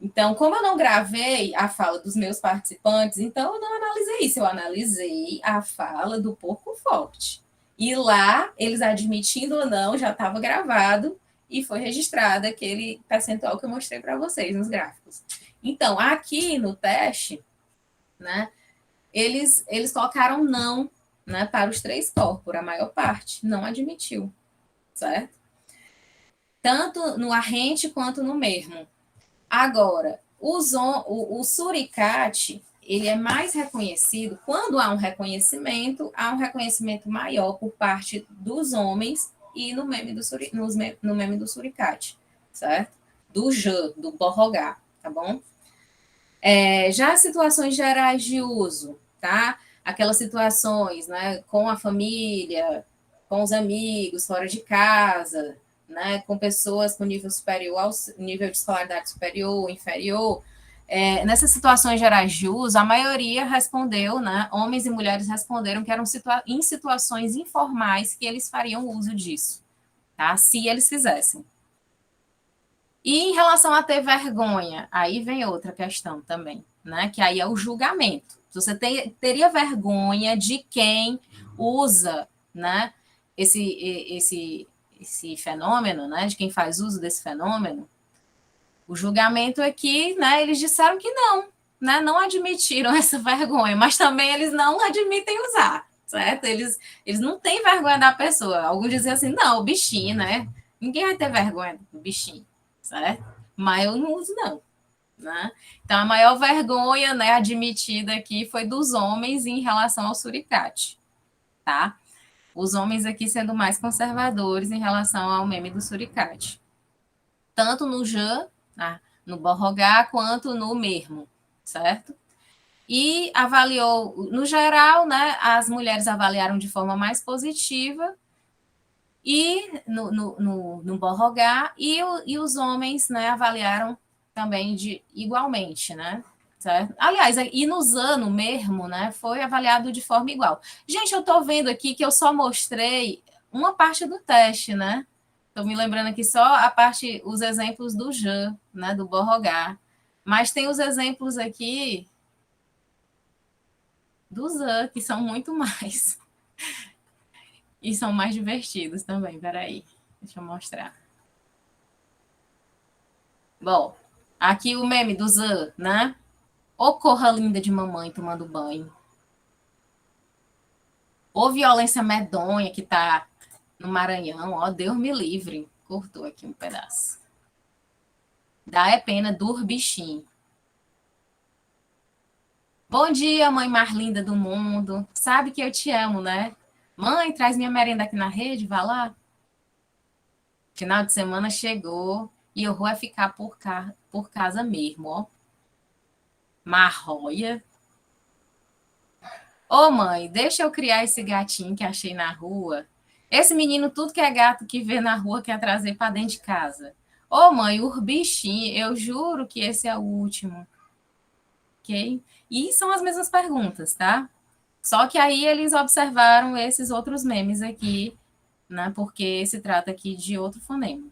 Speaker 2: Então, como eu não gravei a fala dos meus participantes, então eu não analisei isso, eu analisei a fala do Porco Forte. E lá, eles admitindo ou não, já estava gravado e foi registrado aquele percentual que eu mostrei para vocês nos gráficos. Então, aqui no teste, né, eles colocaram não, né, para os 3 corpos, a maior parte não admitiu, certo? Tanto no arrente quanto no mesmo. Agora, o suricate, ele é mais reconhecido, quando há um reconhecimento maior por parte dos homens e no meme do suricate, certo? Do jã, do borrogá, tá bom? Já as situações gerais de uso, tá? Aquelas situações, né, com a família, com os amigos, fora de casa, né, com pessoas com nível superior, ao nível de escolaridade superior ou inferior. Nessas situações gerais de uso, a maioria respondeu, né, homens e mulheres responderam que eram em situações informais que eles fariam uso disso, tá? Se eles fizessem. E em relação a ter vergonha, aí vem outra questão também, né? Que aí é o julgamento. Você teria vergonha de quem usa, né? Esse fenômeno, né? De quem faz uso desse fenômeno. O julgamento é que, né? Eles disseram que não, né? Não admitiram essa vergonha, mas também eles não admitem usar, certo? Eles não têm vergonha da pessoa. Alguns dizem assim, não, o bichinho, né? Ninguém vai ter vergonha do bichinho, certo? Mas eu não uso, não. Né? Então, a maior vergonha, né, admitida aqui foi dos homens em relação ao suricate, tá? Os homens aqui sendo mais conservadores em relação ao meme do suricate. Tanto no Jan, né, no Borrogá, quanto no Mermo, certo? E avaliou, no geral, né, as mulheres avaliaram de forma mais positiva e no Borrogá, e os homens, né, avaliaram também igualmente, né? Certo? Aliás, e no Zano mesmo, né, foi avaliado de forma igual. Gente, eu estou vendo aqui que eu só mostrei uma parte do teste, né? Estou me lembrando aqui só a parte, os exemplos do Jan, né, do Borrogá. Mas tem os exemplos aqui do Zan, que são muito mais. E são mais divertidos também. Peraí, deixa eu mostrar. Bom, aqui o meme do Zan, né? Ô corra linda de mamãe tomando banho. Ô violência medonha que tá no Maranhão, ó, Deus me livre. Cortou aqui um pedaço. Dá é pena do bichinho. Bom dia, mãe mais linda do mundo. Sabe que eu te amo, né? Mãe, traz minha merenda aqui na rede, vá lá. Final de semana chegou e eu vou ficar por casa mesmo, ó. Marroia. Ô, mãe, deixa eu criar esse gatinho que achei na rua. Esse menino, tudo que é gato que vê na rua, quer trazer para dentro de casa. Ô, mãe, o bichinho, eu juro que esse é o último. Ok? E são as mesmas perguntas, tá? Só que aí eles observaram esses outros memes aqui, né? Porque se trata aqui de outro fonema,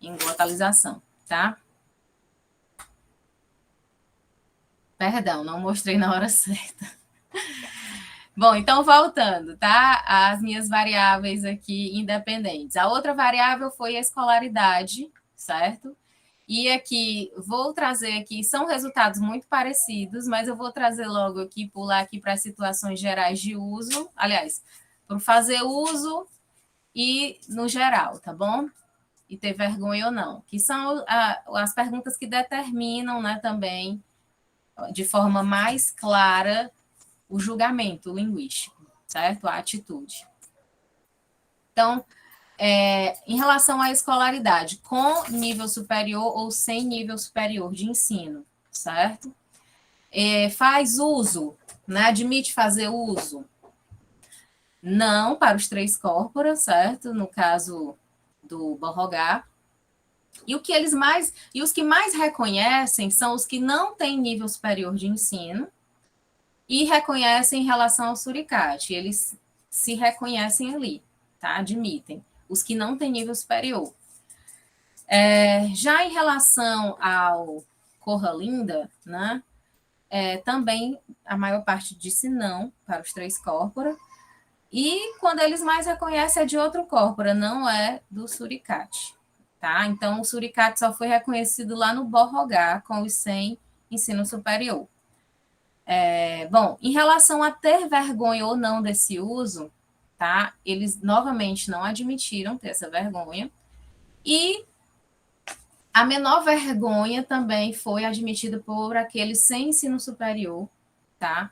Speaker 2: em glotalização, tá? Perdão, não mostrei na hora certa. Bom, então voltando, tá? As minhas variáveis aqui independentes. A outra variável foi a escolaridade, certo? E aqui, vou trazer aqui, são resultados muito parecidos, mas eu vou trazer logo aqui, pular aqui para as situações gerais de uso, aliás, para fazer uso e no geral, tá bom? E ter vergonha ou não, que são as perguntas que determinam, né, também, de forma mais clara, o julgamento linguístico, certo? A atitude. Então, em relação à escolaridade, com nível superior ou sem nível superior de ensino, certo? Faz uso, né? Admite fazer uso? Não para os 3 corpora, certo? No caso do Borrogá. E os que mais reconhecem são os que não têm nível superior de ensino e reconhecem em relação ao suricate. Eles se reconhecem ali, tá? Admitem. Os que não têm nível superior. Já em relação ao Corra Linda, né? Também a maior parte disse não para os 3 corpora. E quando eles mais reconhecem é de outro corpora, não é do suricate. Tá? Então, o suricate só foi reconhecido lá no Borrogá, com os 100 ensino superior. Bom, em relação a ter vergonha ou não desse uso, tá? Eles novamente não admitiram ter essa vergonha. E a menor vergonha também foi admitida por aqueles sem ensino superior, tá?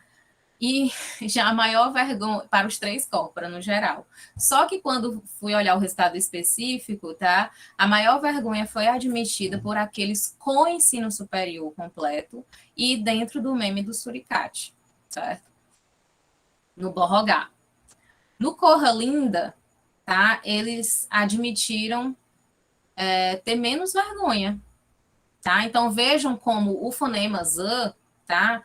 Speaker 2: E já a maior vergonha para os 3 corpora no geral. Só que quando fui olhar o resultado específico, tá? A maior vergonha foi admitida por aqueles com ensino superior completo e dentro do meme do suricate, certo? No Borrogá. No Corra Linda, tá? Eles admitiram ter menos vergonha, tá? Então vejam como o fonema Z, tá?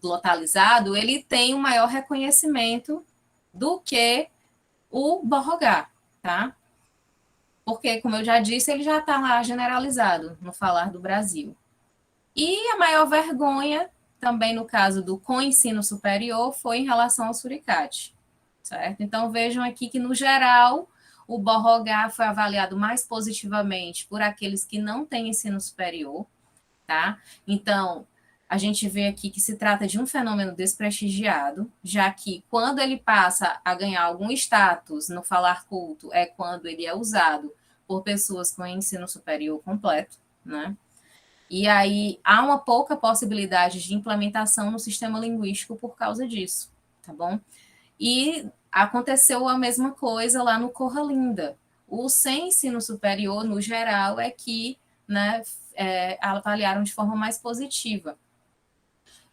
Speaker 2: Glotalizado, ele tem um maior reconhecimento do que o Borrogá, tá? Porque, como eu já disse, ele já está lá generalizado no falar do Brasil. E a maior vergonha, também no caso do com ensino superior, foi em relação ao suricate, certo? Então, vejam aqui que, no geral, o Borrogá foi avaliado mais positivamente por aqueles que não têm ensino superior, tá? Então, a gente vê aqui que se trata de um fenômeno desprestigiado, já que quando ele passa a ganhar algum status no falar culto é quando ele é usado por pessoas com ensino superior completo, né? E aí há uma pouca possibilidade de implementação no sistema linguístico por causa disso, tá bom? E aconteceu a mesma coisa lá no Corra Linda. O sem ensino superior, no geral, é que, né, avaliaram de forma mais positiva.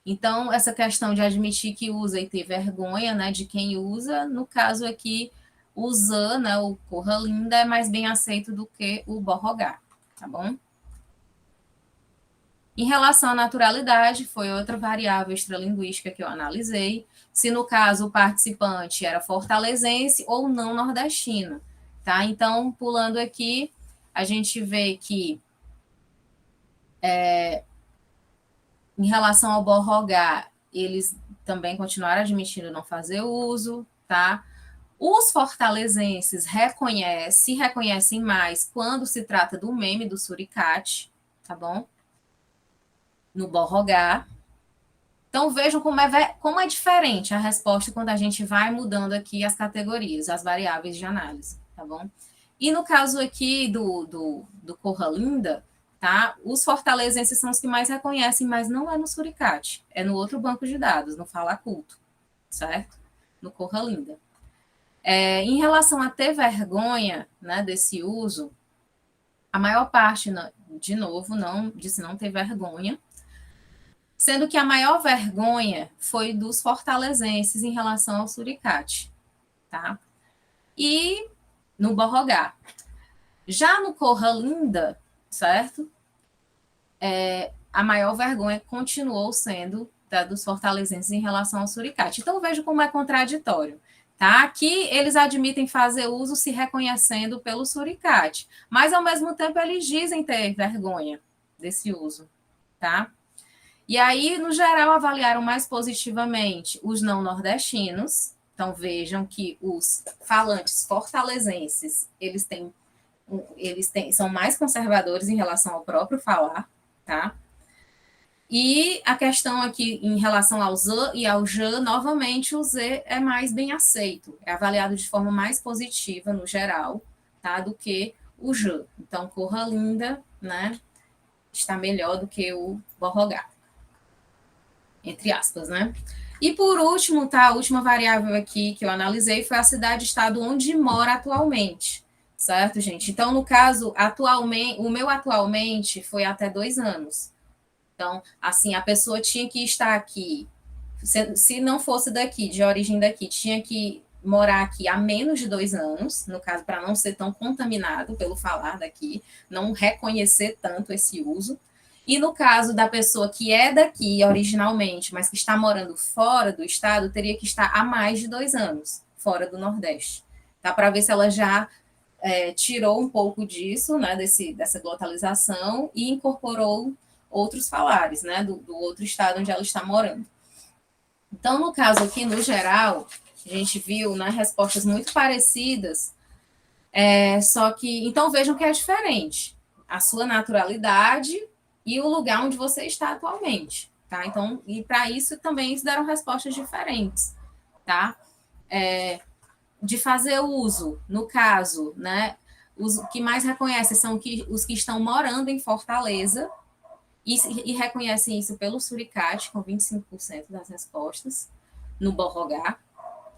Speaker 2: Então, essa questão de admitir que usa e ter vergonha, né, de quem usa, no caso aqui, o ZAN, né, o Corra Linda, é mais bem aceito do que o Borrogá, tá bom? Em relação à naturalidade, foi outra variável extralinguística que eu analisei, se no caso o participante era fortalezense ou não nordestino, tá? Então, pulando aqui, a gente vê que em relação ao Borrogá, eles também continuaram admitindo não fazer uso, tá? Os fortalezenses se reconhecem mais quando se trata do meme do suricate, tá bom? No Borrogá. Então, vejam como é diferente a resposta quando a gente vai mudando aqui as categorias, as variáveis de análise, tá bom? E no caso aqui do Corra Linda, tá? Os fortalezenses são os que mais reconhecem, mas não é no suricate, é no outro banco de dados, no Fala Culto, certo? No Corra Linda. Em relação a ter vergonha, né, desse uso, a maior parte, de novo, disse não ter vergonha, sendo que a maior vergonha foi dos fortalezenses em relação ao suricate, tá? E no Borrogá. Já no Corra Linda, certo? A maior vergonha continuou sendo dos fortalezenses em relação ao suricate. Então, vejo como é contraditório. Tá? Aqui eles admitem fazer uso se reconhecendo pelo suricate, mas ao mesmo tempo eles dizem ter vergonha desse uso, tá? E aí, no geral, avaliaram mais positivamente os não nordestinos. Então, vejam que os falantes fortalezenses, são mais conservadores em relação ao próprio falar, tá? E a questão aqui em relação ao Z e ao J, novamente o Z é mais bem aceito, é avaliado de forma mais positiva no geral, tá, do que o J. Então, Corra Linda, né, está melhor do que o Borrogá, entre aspas, né? E por último, tá, a última variável aqui que eu analisei foi a cidade-estado onde mora atualmente, certo, gente? Então, no caso, o meu atualmente foi até 2 anos. Então, assim, a pessoa tinha que estar aqui, se não fosse daqui, de origem daqui, tinha que morar aqui há menos de 2 anos, no caso, para não ser tão contaminado pelo falar daqui, não reconhecer tanto esse uso. E no caso da pessoa que é daqui originalmente, mas que está morando fora do estado, teria que estar há mais de 2 anos, fora do Nordeste. Tá? Para ver se ela já tirou um pouco disso, né, dessa glotalização, e incorporou outros falares, né, do outro estado onde ela está morando. Então, no caso aqui, no geral, a gente viu, né, respostas muito parecidas, só que, então vejam que é diferente a sua naturalidade e o lugar onde você está atualmente, tá? Então, e para isso também eles deram respostas diferentes, tá? De fazer uso, no caso, né, os que mais reconhecem são os que estão morando em Fortaleza, e reconhecem isso pelo suricate, com 25% das respostas. no Borrogá,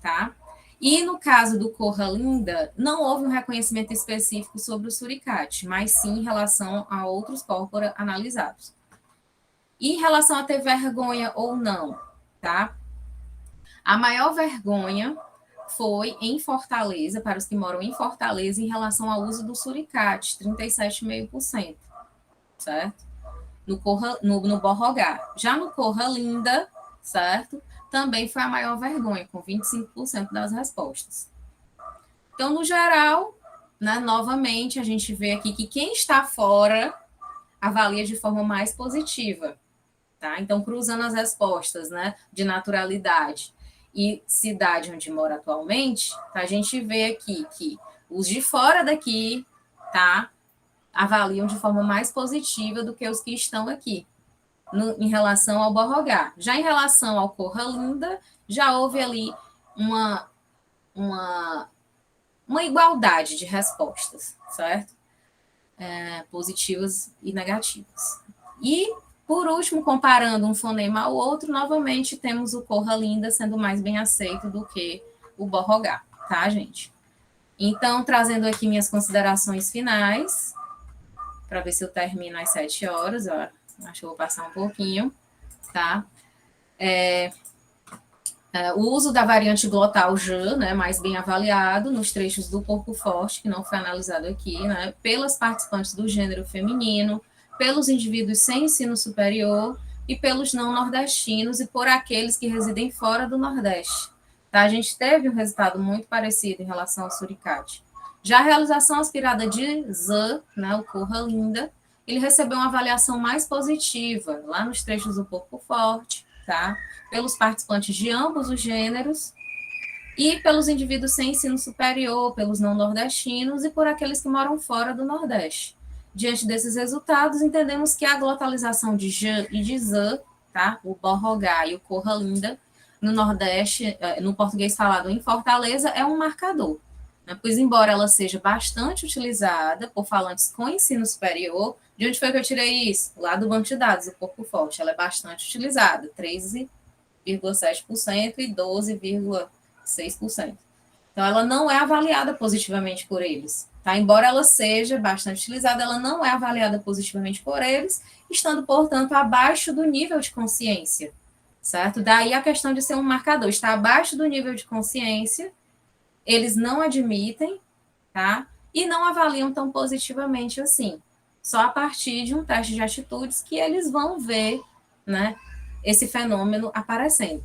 Speaker 2: tá? E no caso do Corra Linda, não houve um reconhecimento específico sobre o suricate, mas sim em relação a outros corpora analisados. E em relação a ter vergonha ou não, tá? A maior vergonha foi em Fortaleza, para os que moram em Fortaleza, em relação ao uso do suricate, 37,5%, certo? No Borrogá. Já no Corra Linda, certo? Também foi a maior vergonha, com 25% das respostas. Então, no geral, né, novamente, a gente vê aqui que quem está fora avalia de forma mais positiva. Tá? Então, cruzando as respostas, né, de naturalidade e cidade onde mora atualmente, tá, a gente vê aqui que os de fora daqui, tá, avaliam de forma mais positiva do que os que estão aqui, em relação ao Borrogá. Já em relação ao Corra Linda, já houve ali uma, uma, uma igualdade de respostas, certo? Positivas e negativas. E, por último, comparando um fonema ao outro, novamente temos o Corra Linda sendo mais bem aceito do que o Borrogá, tá, gente? Então, trazendo aqui minhas considerações finais, para ver se eu termino às 7 horas, ó, acho que eu vou passar um pouquinho, tá? O uso da variante glotal J, né, mais bem avaliado nos trechos do corpo forte, que não foi analisado aqui, né, pelas participantes do gênero feminino, pelos indivíduos sem ensino superior e pelos não nordestinos e por aqueles que residem fora do Nordeste. Tá? A gente teve um resultado muito parecido em relação ao suricate. Já a realização aspirada de Z, né, o Corra Linda, ele recebeu uma avaliação mais positiva lá nos trechos do corpo forte, tá? Pelos participantes de ambos os gêneros e pelos indivíduos sem ensino superior, pelos não nordestinos e por aqueles que moram fora do Nordeste. Diante desses resultados, entendemos que a glotalização de J e de Z, tá? O Borrogá e o Corra Linda, no Nordeste, no português falado em Fortaleza, é um marcador. Né? Pois, embora ela seja bastante utilizada por falantes com ensino superior, de onde foi que eu tirei isso? Lá do banco de dados, o Corpo Forte. Ela é bastante utilizada, 13,7% e 12,6%. Então, ela não é avaliada positivamente por eles. Tá? Embora ela seja bastante utilizada, ela não é avaliada positivamente por eles, estando, portanto, abaixo do nível de consciência. Certo? Daí a questão de ser um marcador. Está abaixo do nível de consciência, eles não admitem, tá? E não avaliam tão positivamente assim. Só a partir de um teste de atitudes que eles vão ver, né, esse fenômeno aparecendo.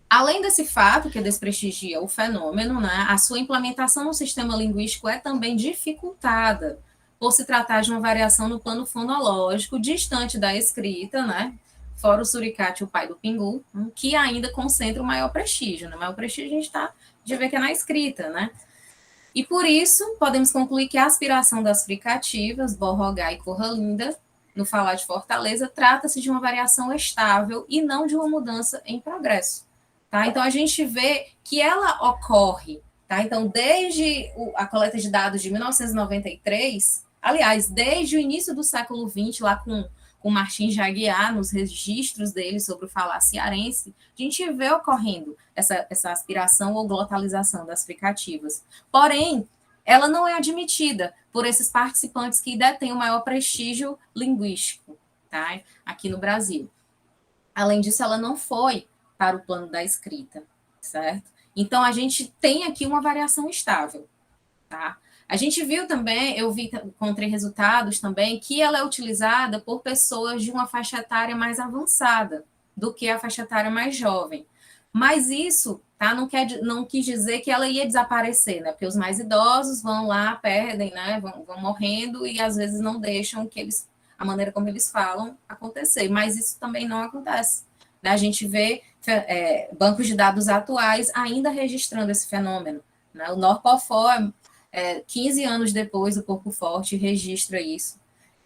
Speaker 2: Além desse fato que desprestigia o fenômeno, né, a sua implementação no sistema linguístico é também dificultada por se tratar de uma variação no plano fonológico distante da escrita, né, fora o suricate, o pai do pingu, que ainda concentra o maior prestígio. Né? O maior prestígio a gente está de ver que é na escrita, né? E por isso, podemos concluir que a aspiração das fricativas, Borrogá e Corra Linda, no falar de Fortaleza, trata-se de uma variação estável e não de uma mudança em progresso. Tá? Então, a gente vê que ela ocorre. Tá? Então, desde a coleta de dados de 1993, aliás, desde o início do século XX, lá com Martim Jaguiar, nos registros dele sobre o falar cearense, a gente vê ocorrendo essa aspiração ou glotalização das fricativas. Porém, ela não é admitida por esses participantes que detêm o maior prestígio linguístico, tá? Aqui no Brasil. Além disso, ela não foi para o plano da escrita, certo? Então, a gente tem aqui uma variação estável, tá? A gente viu também, encontrei resultados também, que ela é utilizada por pessoas de uma faixa etária mais avançada do que a faixa etária mais jovem. Mas isso, tá, não quis dizer que ela ia desaparecer, né? Porque os mais idosos vão lá, perdem, né? Vão morrendo e às vezes não deixam que a maneira como eles falam acontecer. Mas isso também não acontece. Né? A gente vê bancos de dados atuais ainda registrando esse fenômeno. Né? O NORPOFOR 15 anos depois, o Corpo Forte registra isso.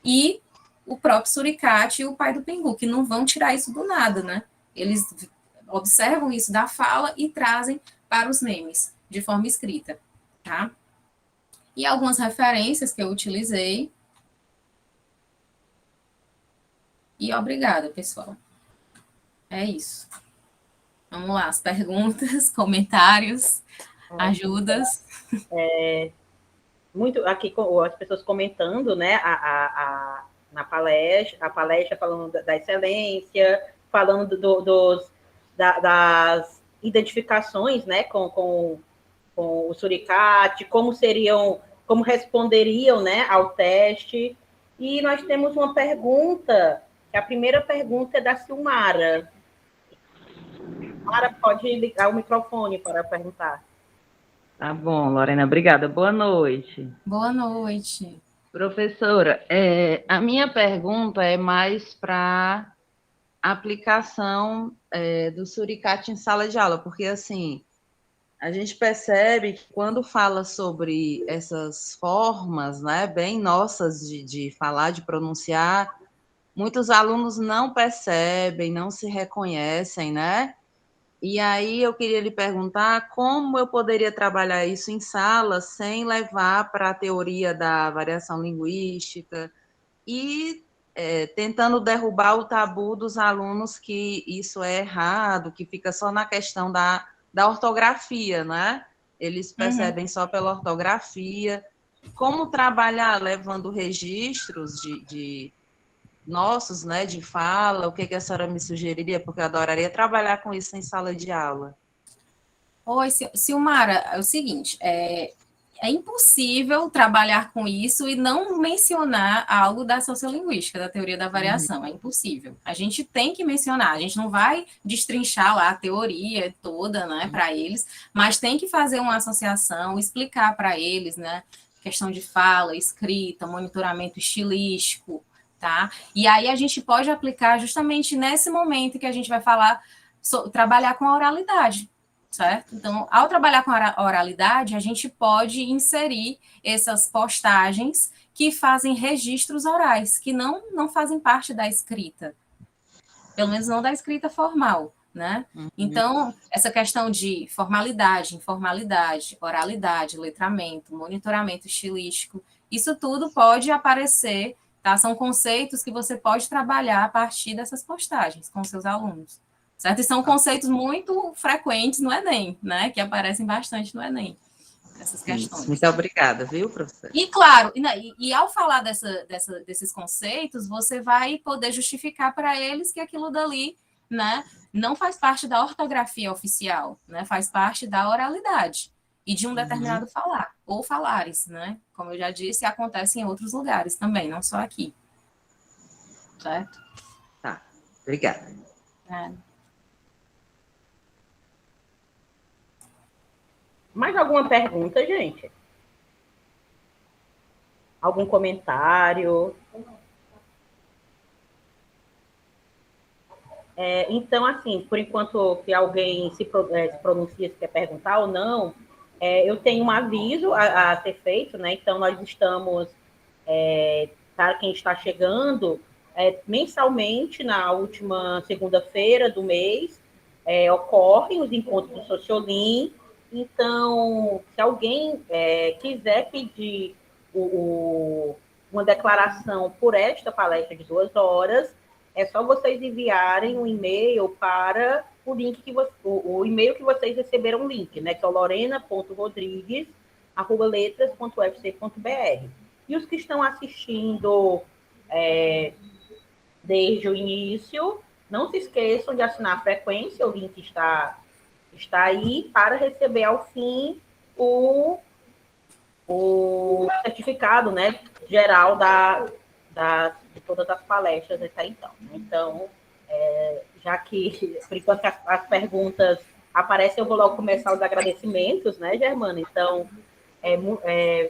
Speaker 2: E o próprio suricate e o pai do pingu, que não vão tirar isso do nada, né? Eles observam isso da fala e trazem para os memes, de forma escrita, tá? E algumas referências que eu utilizei. E obrigada, pessoal. É isso. Vamos lá, as perguntas, comentários, ajudas.
Speaker 1: Muito aqui as pessoas comentando, né, na palestra, a palestra falando da excelência, falando das identificações, né, com o suricate, como responderiam, né, ao teste. E nós temos uma pergunta, que a primeira pergunta é da Silmara. Silmara, pode ligar o microfone para perguntar.
Speaker 3: Tá bom, Lorena, obrigada. Boa noite.
Speaker 2: Boa noite.
Speaker 3: Professora, a minha pergunta é mais para aplicação do suricate em sala de aula, porque assim, a gente percebe que quando fala sobre essas formas, né, bem nossas de falar, de pronunciar, muitos alunos não percebem, não se reconhecem, né? E aí eu queria lhe perguntar como eu poderia trabalhar isso em sala sem levar para a teoria da variação linguística e tentando derrubar o tabu dos alunos que isso é errado, que fica só na questão da ortografia, né? Eles percebem só pela ortografia. Como trabalhar levando registros de nossos, né, de fala, o que a senhora me sugeriria? Porque eu adoraria trabalhar com isso em sala de aula.
Speaker 2: Oi, Silmara, é o seguinte, é impossível trabalhar com isso e não mencionar algo da sociolinguística, da teoria da variação, é impossível. A gente tem que mencionar, a gente não vai destrinchar lá a teoria toda, né, para eles, mas tem que fazer uma associação, explicar para eles, né, questão de fala, escrita, monitoramento estilístico, tá? E aí a gente pode aplicar justamente nesse momento que a gente vai falar, trabalhar com a oralidade, certo? Então, ao trabalhar com a oralidade, a gente pode inserir essas postagens que fazem registros orais, que não fazem parte da escrita, pelo menos não da escrita formal, né? Então, essa questão de formalidade, informalidade, oralidade, letramento, monitoramento estilístico, isso tudo pode aparecer, tá? São conceitos que você pode trabalhar a partir dessas postagens com seus alunos. Certo? E são conceitos muito frequentes no Enem, né? Que aparecem bastante no Enem, essas questões.
Speaker 3: Muito obrigada, viu, professora?
Speaker 2: E, claro, e ao falar desses conceitos, você vai poder justificar para eles que aquilo dali, né, não faz parte da ortografia oficial, né? Faz parte da oralidade e de um determinado falar, ou falares, né? Como eu já disse, acontece em outros lugares também, não só aqui. Certo?
Speaker 3: Tá, obrigada.
Speaker 1: Mais alguma pergunta, gente? Algum comentário? Então, assim, por enquanto que alguém se pronuncia, se quer perguntar ou não, eu tenho um aviso a ser feito, né? Então, nós estamos, para quem está chegando, mensalmente, na última segunda-feira do mês, ocorrem os encontros do Sociolim. Então, se alguém quiser pedir uma declaração por esta palestra de 2 horas, é só vocês enviarem um e-mail para o link o e-mail que vocês receberam o link, né? Que é o lorena.rodrigues@letras.ufc.br. E os que estão assistindo desde o início, não se esqueçam de assinar a frequência, o link está aí para receber ao fim o certificado, né, geral de todas as palestras até então. Então, já que, por enquanto, as perguntas aparecem, eu vou logo começar os agradecimentos, né, Germana? Então,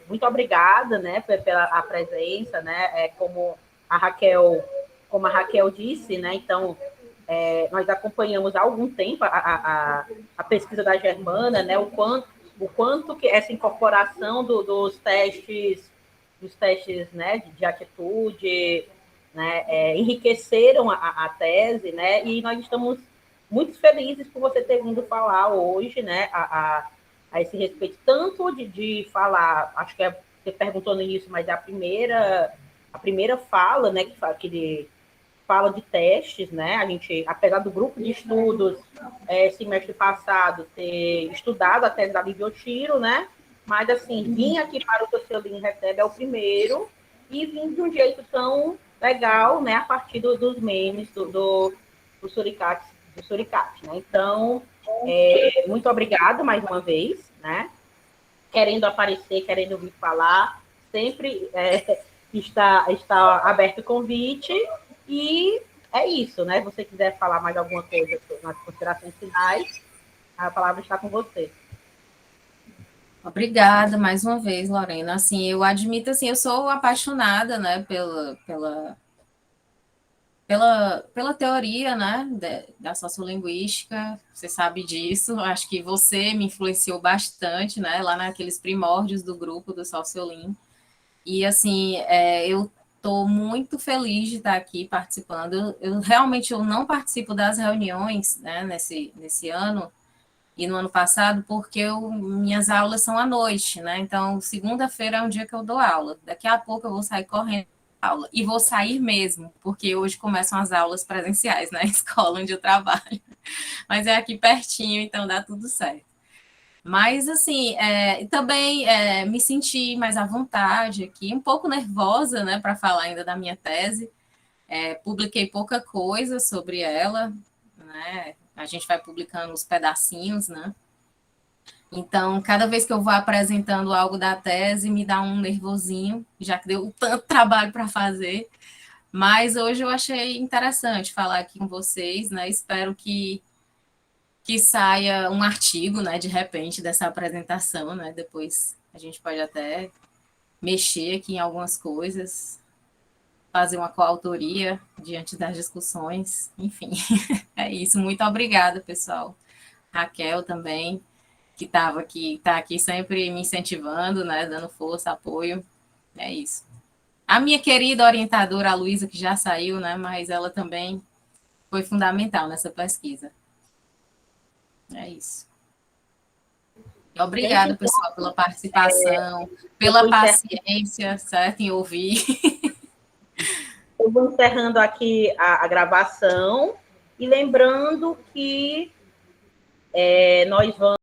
Speaker 1: muito obrigada, né, pela a presença, né, como a Raquel disse, né, então, nós acompanhamos há algum tempo a pesquisa da Germana, né, o quanto que essa incorporação dos testes, né, de atitude, né, enriqueceram a tese, né, e nós estamos muito felizes por você ter vindo falar hoje, né, a esse respeito, tanto de falar, acho que você perguntou no início, mas é a primeira fala, né, que fala de testes, né? A gente, apesar do grupo de estudos semestre passado ter estudado a tese da Lívia Oshiro, né? Mas, assim, vir aqui para o Sociolin Recebe é o primeiro, e vir de um jeito tão legal, né? A partir dos memes do Suricate, né? Então, muito obrigada mais uma vez, né? Querendo aparecer, querendo vir falar, sempre está aberto o convite, e é isso, né? Se você quiser falar mais alguma coisa nas considerações finais, a palavra está com você.
Speaker 2: Obrigada mais uma vez, Lorena. Assim, eu admito, assim, eu sou apaixonada, né, pela teoria, né, da sociolinguística. Você sabe disso. Acho que você me influenciou bastante, né, lá naqueles primórdios do grupo do Sociolin. E, assim, eu estou muito feliz de estar aqui participando. Realmente eu não participo das reuniões, né, nesse ano e no ano passado, porque minhas aulas são à noite, né? Então, segunda-feira é um dia que eu dou aula. Daqui a pouco eu vou sair correndo da aula. E vou sair mesmo, porque hoje começam as aulas presenciais na escola onde eu trabalho. Mas é aqui pertinho, então dá tudo certo. Mas, assim, também me senti mais à vontade aqui, um pouco nervosa, né, para falar ainda da minha tese. Publiquei pouca coisa sobre ela, né? A gente vai publicando os pedacinhos, né? Então, cada vez que eu vou apresentando algo da tese, me dá um nervosinho, já que deu tanto trabalho para fazer. Mas hoje eu achei interessante falar aqui com vocês, né? Espero que saia um artigo, né, de repente, dessa apresentação, né? Depois a gente pode até mexer aqui em algumas coisas, fazer uma coautoria diante das discussões, enfim. É isso. Muito obrigada, pessoal. Raquel também, que está aqui sempre me incentivando, né, dando força, apoio. É isso. A minha querida orientadora, a Luísa, que já saiu, né, mas ela também foi fundamental nessa pesquisa. É isso. Obrigada, pessoal, pela participação, pela paciência, certo, em ouvir.
Speaker 1: Eu vou encerrando aqui a gravação, e lembrando que nós vamos